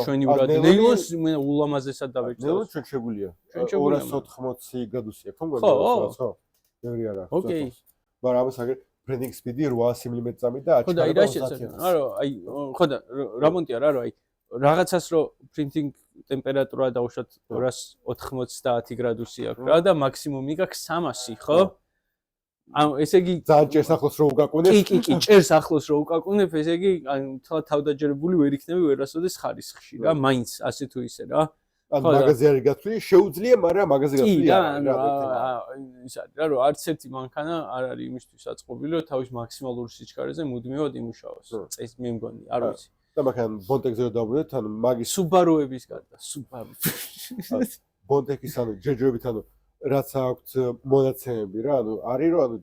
შვენივრად ნეილონს ულამაზესად დავეჭდავს ნეილონი ჩვენ შეგვიძლია 280 გრადუსია ხო მგონია ხო ბევრი არა ოკეი მაგრამ ამას აგერ printing speed-ი 800 მმ წამით და ხო და აი რა შეცდომა რა აი ხო და რამონტია რა რომ აი რაღაცას რო printing ტემპერატურა დაუშვათ 290 გრადუსი აქვს რა და მაქსიმუმი გაქვს 300 ხო ანუ ესე იგი ძალიან ჭერს ახლოს რო უკაკუნებ კი ჭერს ახლოს რო უკაკუნებ ესე იგი ანუ თავდაჯერებული ვერ იქნები ვერასოდეს ხარისხში რა მაინც ასე თუ ისე რა ანუ მაღაზია არ გათვლი შეუძლია მაგრამ მაღაზია გათვლი არა ის არის რა რომ არც ერთი მანქანა არ არის იმისთვის აწყობილი რომ თავის მაქსიმალური სიჩქარეზე მუდმივად იმუშაოს წეს მე მგონი არ ვიცი და მაგან ბონტექზე რომ დავბრუნდეთ ანუ მაგის Subaru-ების გარდა Subaru ბონტექის ანუ ჯერჯერობით ანუ რაც აქვს მონაცემები რა ანუ არის რომ ანუ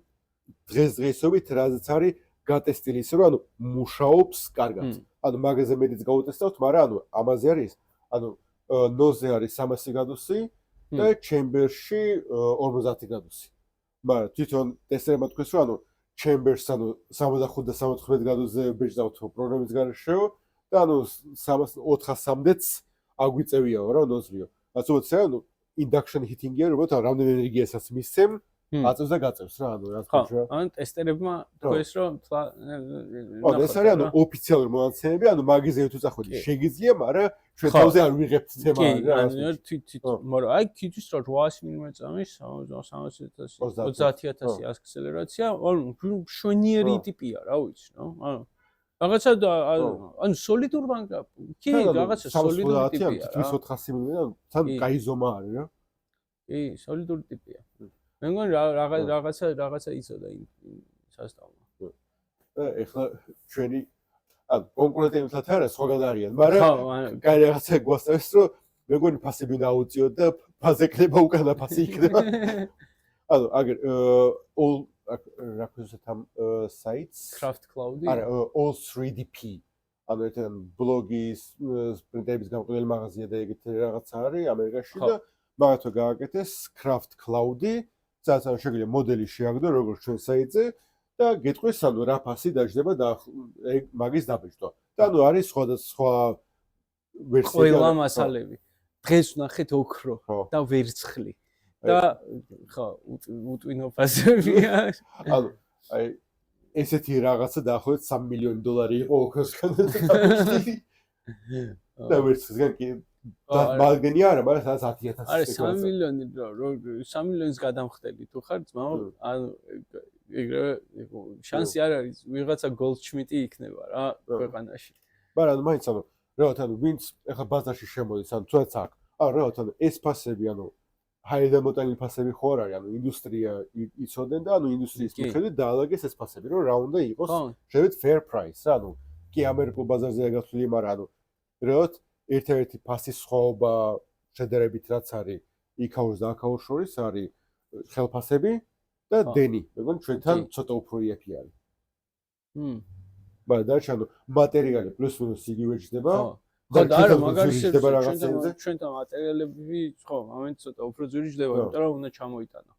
დღესდღეობით რაც არის გატესტილი ისე რომ ანუ მუშაობს კარგად ანუ მაგაზე მეტიც გაუტესტავთ მაგრამ ანუ ამაზე არის ანუ ნოზე არის 300 გრადუსი და ჩემბერში 50 გრადუსი მაგრამ თვითონ ტესტერმა თქვეს რომ ანუ ჩემბერს ანუ 65 და 74 გრადუსზე ბეჭდავთ პროგრამის გარშეო და ანუ 400-მდეც აგვიწევიაო რა ნოზრიო ასე უცე ანუ induction heating-ი არის უბრალოდ რამდენი ენერგიასაც მისცემ აწევს და გაწევს რა ანუ რა თქმა უნდა ანუ ტესტერებმა თქვეს რომ ეს არის ანუ ოფიციალური მონაცემები ანუ მაგაზე თუ წახვედი შეგიძლია მაგრამ ჩვენ თავზე არ ვიღებთ თემა რა მაგრამ აი ქითვის რა 800 მმ წამის 300,000 30,000 აკსელერაცია ანუ შვენიერი ტიპია რა ვიცი რა ანუ რაღაცა ანუ სოლიდურ ბანკა კი რაღაცა სოლიდური ტიპია თითქმის 400 მილიონი თან გაიზომა არის რა კი სოლიდური ტიპია მე მგონი რაღაცა იცოდა იმ სასწავლო ეხლა ჩვენი კონკურენტებთან არა სხვაგან არიან მაგრამ კაი რაღაცა გვასწავლის რომ მე მგონი ფასები დაუწიოთ და ფაზე ქნება უკანა ფასი იქნება ანუ აგერ რა ქვია ამ საიტს Craft Cloud-ი არა all 3DP ანუ ერთად ბლოგის პრინტერების გამყიდველი მაღაზია და ეგეთი რაღაცა არის ამერიკაში და მაგათო გააკეთეს Craft Cloud-ი სადაც ანუ შეგვიძლია მოდელი შეაგდო როგორც ჩვენ საიტზე და გეტყვის ანუ რა ფასი დაждდება და მაგის დაბეჭდვა და ანუ არის სხვა ვერსია ყველა მასალები დღეს ვნახეთ ოქრო და ვერცხლი და ხო უტვინო ფასებია ანუ აი ესეთი რაღაცა დაახლოებით $3 მილიონი იყო ოქროსგან და ვერცხლისგან კი მაგენი არა მაგრამ სადაც 10,000 არის 3 მილიონი 3 მილიონის გადამხდელი თუ ხარ ძმაო ანუ ეგრევე შანსი არ არის ვიღაცა გოლდშმიტი იქნება რა ქვეყანაში მაგრამ მაინც ანუ რეალურად ანუ ვინც ეხლა ბაზარში შემოდის ანუ თუნდაც აქ ანუ რეალურად ანუ ეს ფასები ანუ ჰაერიდან მოტანილი ფასები ხო არ არის ანუ ინდუსტრია იცოდნენ და ანუ ინდუსტრიის მიხედვით დაალაგეს ეს ფასები რომ რა უნდა იყოს შევეთ fair price რა ანუ კი ამერიკულ ბაზარზეა გათვლილი მაგრამ ანუ რეალურად ერთ-ერთი ფასის სხვაობა შედარებით რაც არის იქაურს და აქაურს შორის არის ხელფასები და დენი მე მგონი ჩვენთან ცოტა უფრო იაფი არის მაგრამ დარჩენო მატერიალი პლუს მინუს იგივე ჯდება ხო და არა მაგალითად ჩვენთან მატერიალები ხო ამით ცოტა უფრო ძვირი ჯდება იმიტომ რომ უნდა ჩამოიტანო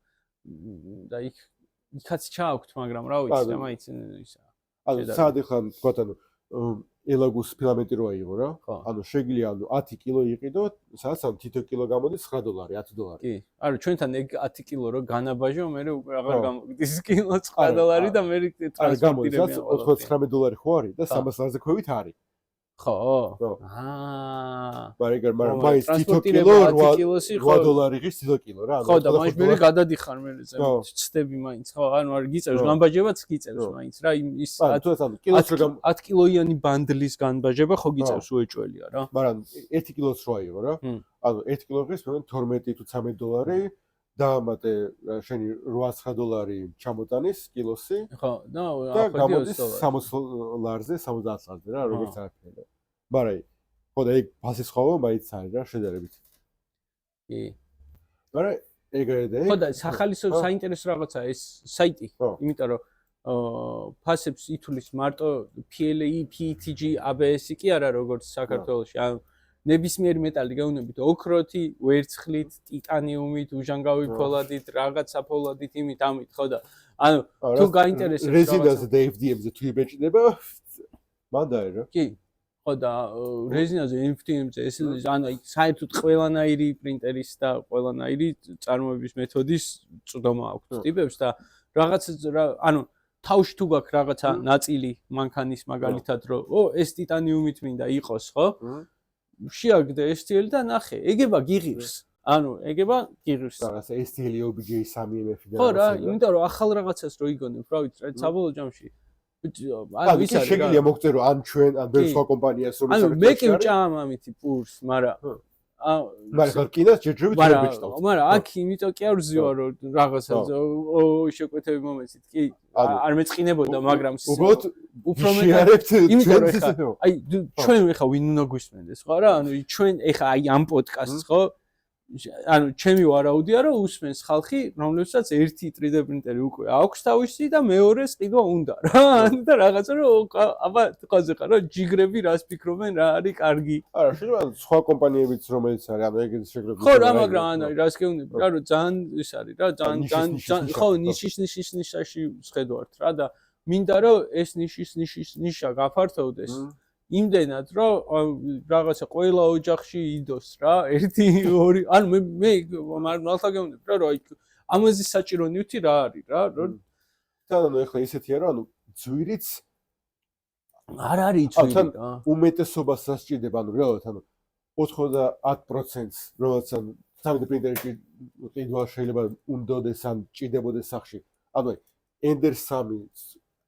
და იქაც ჩააქვთ მაგრამ რა ვიცი და მაინც ისა ანუ სად ეხლა თქვათ ანუ ელაგუს ფილამენტი რო აიღო რა ანუ შეგვიძლია ანუ 10 კილო იყიდო სადაც ანუ თითო კილო გამოდის $9 $10 კი არა ჩვენთან ეგ 10 კილო რო განაბაჟო მე უკვე აღარ გამოგდის კილო $9 და მე ტრანსპორტირებია $99 ხო არის და 300 ლარზე ქვევით არის ხო მაგრამ მაინც თითო კილო $8 ღირს თითო კილო რა ხო და მაინც მე გადადიხარ მე ცდები მაინც ხო ანუ არ გიწერს განბაჟებაც გიწერს მაინც რა ის 10 კილოიანი ბანდლის განბაჟება ხო გიწერს უეჭველია რა მაგრამ 1 კილოც რო აიღო რა ანუ 1 კილო ღირს მე $12 თუ $13 დაამატე შენი $8-9 ჩამოტანის კილოსი ხო და გამოდის $60 ლარზე 70 ლარზე რა როგორც არაფერი მაგრამ ხო და ეგ ფასის ხოვა მაინც არის რა შედარებით კი მაგრამ ეგრევე ხო და სახალისო საინტერესო რაღაცა ეს საიტი იმიტომ რომ ფასებს ითulis მარტო PLA, PETG, ABS-ი კი არა როგორც საქართველოში ანუ ნებისმიერი მეტალი გაუნებით ოქროთი, ვერცხლით, ტიტანიუმით, უჟანგავი ფოლადით, რაღაცა ფოლადით, იმით, ამით, ხო და ანუ თუ გაინტერესებს რეზინაზე და FDM-ზე თუ იბეჭდება, მანდაე რა. კი. ხო და რეზინაზე, FDM-ზე ეს ანუ საერთოდ ყველანაირი პრინტერის და ყველანაირი წარმოების მეთოდის წვდომა აქვს ტიპებს და რაღაც ანუ თავში თუ გაქვს რაღაცა ნაწილი მანქანის მაგალითად რომ ეს ტიტანიუმით მინდა იყოს, ხო? შეაგდე STL და ნახე, ეგება გიღირს. ანუ ეგება გიღირს. რაღაც STL OBJ 3MF და ხო რა, იმიტომ რომ ახალ რაღაცას რო იგონებ, რა ვიცი, საბოლოო ჯამში. ანუ ის შეგიძლია მოგწერო ან ჩვენ ან ბევრ სხვა კომპანიას რომ ანუ მე კი ვჭამ ამითი პურს, მაგრამ მაგრამ კიდევ ჯერჯერობით ვებეჭდავ. მაგრამ აქ იმიტომ კი არ ვზიო რომ რაღაცა შეკვეთები მომეცით. კი, არ მეწყინებოდა, მაგრამ უბრალოდ უფრო მეტად იმიტომ რომ აი ჩვენ ეხა ვინ უნდა გვისმენდეს, ხო რა? ანუ ჩვენ ეხა აი ამ პოდკასტს, ხო? ანუ ჩემი ვარაუდია რომ უსმენს ხალხი, რომლებსაც ერთი 3D პრინტერი უკვე აქვს თავისი და მეორეს კიდევ უნდა რა. ანუ და რაღაცა რომ აბა თქვაზე ხარ რა ჯიგრები რას ფიქრობენ რა არის კარგი. არა, შეიძლება სხვა კომპანიებიც რომელიც არის, ანუ ეგეც შეგრები. ხო რა, მაგრამ ანუ რას გეუბნები რა რომ ძალიან ის არის რა, ძალიან ხო ნიშის ნიშაში ვხედავთ რა და მინდა რომ ეს ნიშა გაფართოვდეს. იმდენად რომ რაღაცა ყველა ოჯახში იდოს რა 1 2 ანუ მე მართლა გეუბნები რა რომ აი ამაზე საჭირო ნივთი რა არის რა რომ ანუ ეხლა ისეთია რომ ანუ ძვირიც არ არის ძვირი რა უმეტესობას სასჭირდება ანუ რეალურად ანუ 90%-ს რომელიც ან 3D პრინტერში ყიდვა შეიძლება უნდოდეს ან ჭირდებოდეს სახში ანუ Ender 3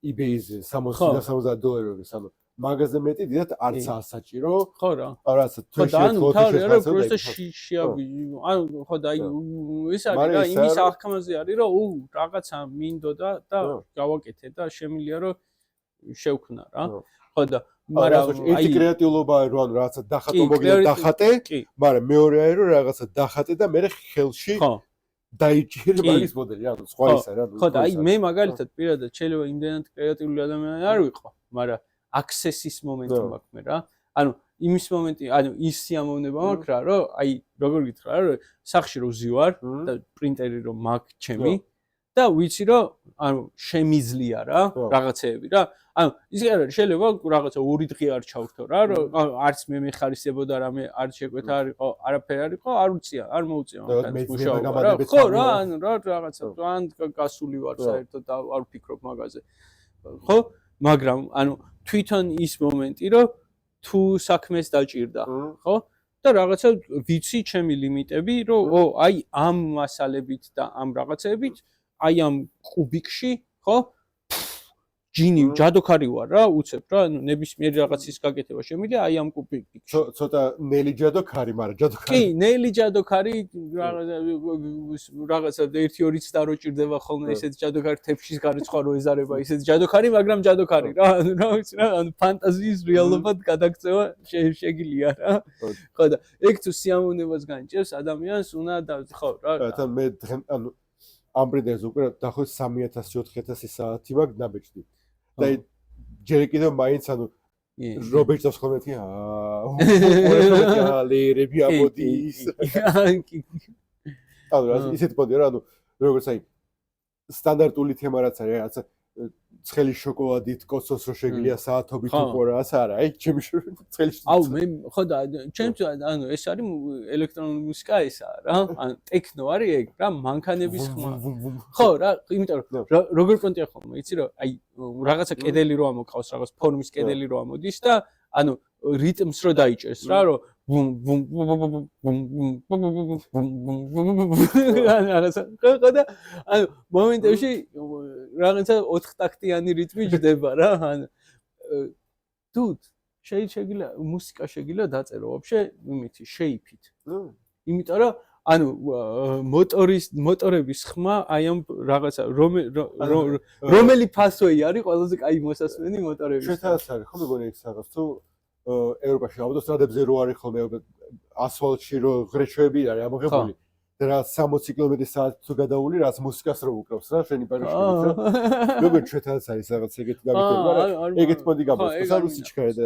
eBay-ზე $60-70 ანუ მაგაზე მეტი დიდად არცაა საჭირო. ხო რა. რაცა ხო და ანუ თავი არა просто შეაბი ანუ ხო და აი ეს არის რა იმის აღქმაზე არის რომ რაღაცა მინდოდა და გავაკეთე და შემიძლია რომ შევქნა რა. ხო და მაგრამ ერთი კრეატიულობა რო ანუ რაღაცა დახატო მოგიდა დახატე, მაგრამ მეორე არის რომ რაღაცა დახატე და მე ხელში დაიჭირე მაგის მოდელი, ანუ სხვა ის არის, ანუ ხო და აი მე მაგალითად პირადად შეიძლება იმდენად კრეატიული ადამიანი არ ვიყო, მაგრამ აქსესის მომენტი მაქვს მე რა. ანუ იმის მომენტი, ანუ ის სიამოვნება მაქვს რა, რომ აი როგორ გითხრა რა, რომ სახში რო ვზივარ და პრინტერი რო მაქვს ჩემი და ვიცი რომ ანუ შემიძლია რა რაღაცეები რა. ანუ ის კი არა შეიძლება რაღაცა 2 დღე არ ჩავთო რა, რომ არც მე მეხარისებოდა რამე არ შეკვეთა არ იყო, არაფერი არ იყო, არ უწია, არ მოუწია მაგას მუშაობა რა. ხო რა, ანუ რა რაღაცა ან გასული ვარ საერთოდ და არ ვფიქრობ მაგაზე. ხო? მაგრამ ანუ თვითონ ის მომენტი რომ თუ საქმეს დაჭირდა, ხო? და რაღაცა ვიცი ჩემი ლიმიტები, რომ აი ამ მასალებით და ამ რაღაცებით, აი ამ კუბიკში, ხო? ჯინი ჯადოქარი ვარ რა, უცებ რა, ანუ ნებისმიერი რაღაცის გაკეთება შემიძლია აი ამ კუბიკში. ცოტა ნელი ჯადოქარი, მაგრამ ჯადოქარი. კი, ნელი ჯადოქარი რაღაცა 1-2 წდა რო ჭირდება ხოლმე ესეთ ჯადოქარი თეფშის გარიცხვა რო ეზარება ისეთ ჯადოქარი, მაგრამ ჯადოქარი რა, ანუ რა ვიცი რა, ანუ ფანტაზიის რეალობად გადაგწევა შეგიძლია რა. ხო და ეგ თუ სიამოვნებას განჭევს ადამიანს უნდა და ხო რა. რა მე ანუ ამ პრინტერს უკვე დაახლოებით 3000-4000 საათი მაქვს ნაბეჭდი. და ჯერ კიდევ მაინც ანუ რობერტოს ხომეთი ლერები ამოდის. ანუ ისეთ პოდია რა ანუ როგორც აი სტანდარტული თემა რაც არის რაღაცა ცხელი შოკოლადით კოცოს რო შეგიძლია საათობით უყო რა ასე არა აი ჩემი ცხელი აუ მე ხო და ჩემთვის ანუ ეს არის ელექტრონული მუსიკა ესაა რა ანუ ტექნო არის ეგ რა მანქანების ხმა ხო რა იმიტომ რომ როგორ პონტია ხოლმე იცი რომ აი რაღაცა კედელი რო ამოყავს რაღაც ფორმის კედელი რო ამოდის და ანუ რიტმს რო დაიჭერს რა რომ ბუმ ბუმ ბუმ ხო და ანუ მომენტებში რაღაცა 4 ტაქტიანი რიტმი ჯდება რა ანუ დუდ შეიძლება მუსიკა შეგიძლია დაწერო ვაფშე იმითი შეიფით იმიტომ რომ ანუ მოტორების ხმა აი ამ რაღაცა რომელი ფასვეი არის ყველაზე კაი მოსასმენი მოტორების შეთანაც არის ხო მეგონი ეს რაღაც თუ ევროპაში ავტოსტრადებზე რო არის ხოლმე ასფალტში რო ღრეჩოები არის ამოღებული და რა 60 კმ/სთ თუ გადაული რაც მუსიკას რო უკრავს რა შენი პარიშკი რა როგორ შეთანაც არის რაღაც ეგეთი გაკეთება რა ეგეთ პონდი გამოსწოს არ უსიჩქარე და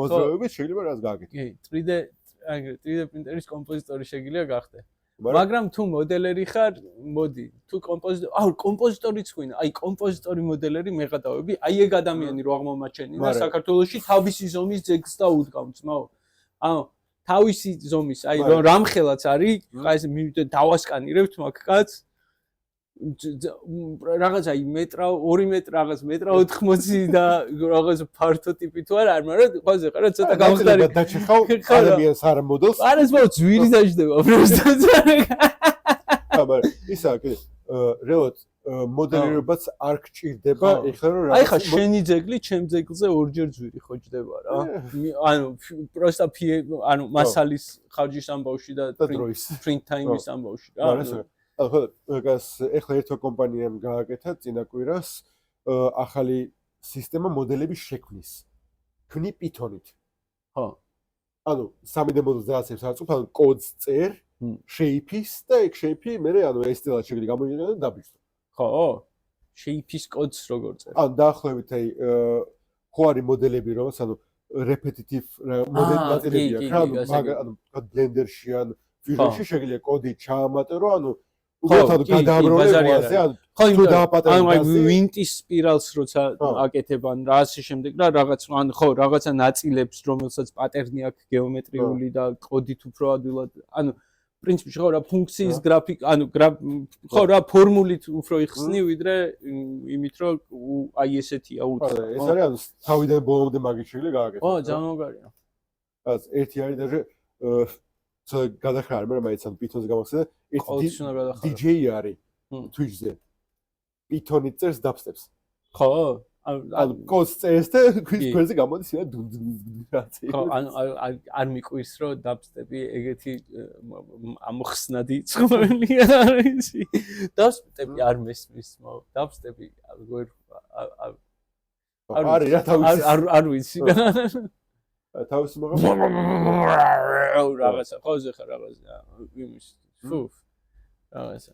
მოძრაობებით შეიძლება რაც გააკეთო კი 3D პრინტერის კომპოზიტორი შეგიძლია გახდე მაგრამ თუ მოდელერი ხარ მოდი თუ კომპოზიტორიც გვინდა აი კომპოზიტორი მოდელერი მეღადავები აი ეგ ადამიანი რო აღმომაჩენი და საქართველოში თავისი ზომის ძეგლს და უდგამს მაო ანუ თავისი ზომის აი რომ რამხელაც არის აი ეს დავასკანირებთ მაგ კაცს რაღაც აი მეტრა 2 მეტრ რაღაც მეტრა 80 და რაღაც ფართო ტიპი თუ არა მაგრამ ყველაზე ყარა ცოტა გამხდარი დაჭიხავ ადამიანს არ მოდელს არის მო ძვირი დაждდება პროსტად აბა ისა კი რეალურად მოდელირებაც არ გჭირდება ეხლა რომ აი ხა შენი ძეგლი ჩემ ძეგლზე ორჯერ ძვირი ხო ჯდება რა ანუ პროსტა ანუ მასალის ხარჯის ამბავში და print time-ის ამბავში რა ხო ეგას ეხლა ერთო კომპანიამ გააკეთა წინა კვირას ახალი სისტემა მოდელების შექმნის ქნი პითონით ხო ანუ 3D მოდელს დაასებს აწუხ ანუ კოდს წერ შეიფის და ეგ შეიფი მე ანუ STL-ად შეგვიძლია გამოიყენო და დაბიჯდო ხო შეიფის კოდს როგორ წერ ანუ დაახლოებით აი ხო არის მოდელები რომ ანუ repetitive მოდელები აქვს ანუ Blender-ში ან Fusion-ში შეგვიძლია კოდი ჩაამატერო ანუ უბრალოდ გადააბრუნებაზე ან თუ დააპატარა ანუ აი ვინტის სპირალს როცა აკეთებან რა ასე შემდეგ რა რაღაც ან ხო რაღაცა ნაწილებს რომელსაც პატერნი აქვს გეომეტრიული და კოდით უფრო ადვილად ანუ პრინციპში ხო რა ფუნქციის გრაფიკ ანუ ხო რა ფორმულით უფრო იხსნი ვიდრე იმით რომ აი ესეთია უცხო ეს არის ანუ თავიდან ბოლომდე მაგით შეიძლება გააკეთო ხო ჯანმოგარია אז ერთი არის და ცა გადახრა მაგრამ მაინც ამ პითონს გამახსენე ერთი DJ არის Twitch-ზე პითონით წერს დაბსტეპს ხო ანუ კოდს წერს და ქვის ფერზე გამოდის რა დუნდუნდუნდუნ ხო ანუ არ მიყვირს რომ დაბსტეპი ეგეთი ამხსნადი ცხოველია არის დაბსტეპი არ მესმის დაბსტეპი ვერ არის რა თავის არ ვიცი თავის რაღაცა ხოზე ხარ რაღაცა იმის ფუ რაღაცა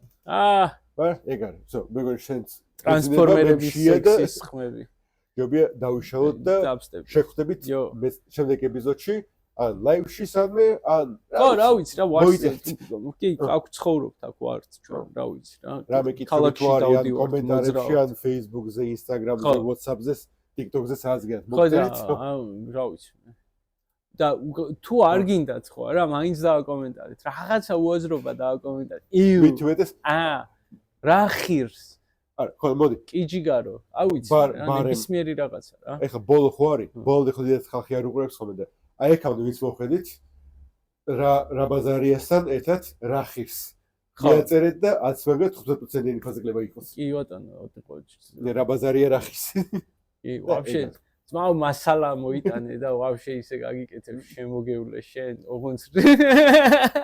ეგ არის ზო მეგონა შენც ტრანსფორმერების სექსის ხმები ჯობია დავიშალოთ და შევხვდებით შემდეგ ეპიზოდში ან ლაივში სადმე ან ხო რა ვიცი რა კი აქ ცხოვრობთ აქ ვართ ჩვენ რა ვიცი რა რამე კითხები თუ არის ან კომენტარებში ან Facebook-ზე, Instagram-ზე, WhatsApp-ზე, TikTok-ზე საზგეთ მოგწერთ რა ვიცი და თუ არ გინდათ ხო რა მაინც დააკომენტარეთ რაღაცა უაზრობა დააკომენტარეთ მით უმეტეს რა ხირს არა ხო მოდი კიჯიგარო ავიცი რა ნებისმიერი რაღაცა რა ეხლა ბოლო ხო არის ბოლო ხო დიდად ხალხი არ უყურებს ხოლმე და აი ეკამდე ვინც მოხედით რა ბაზარიასთან ერთად რა ხირს მიაწერეთ და 10 მაგათ 15%-იანი ფასეკლება იყოს კი ბატონო ოთყოჩი რა ბაზარია რა ხირს კი ვაფშე ძმაო მასალა მოიტანე და ვაფშე ისე გაგიკეთებ შემოგეულე შენ ოღონდ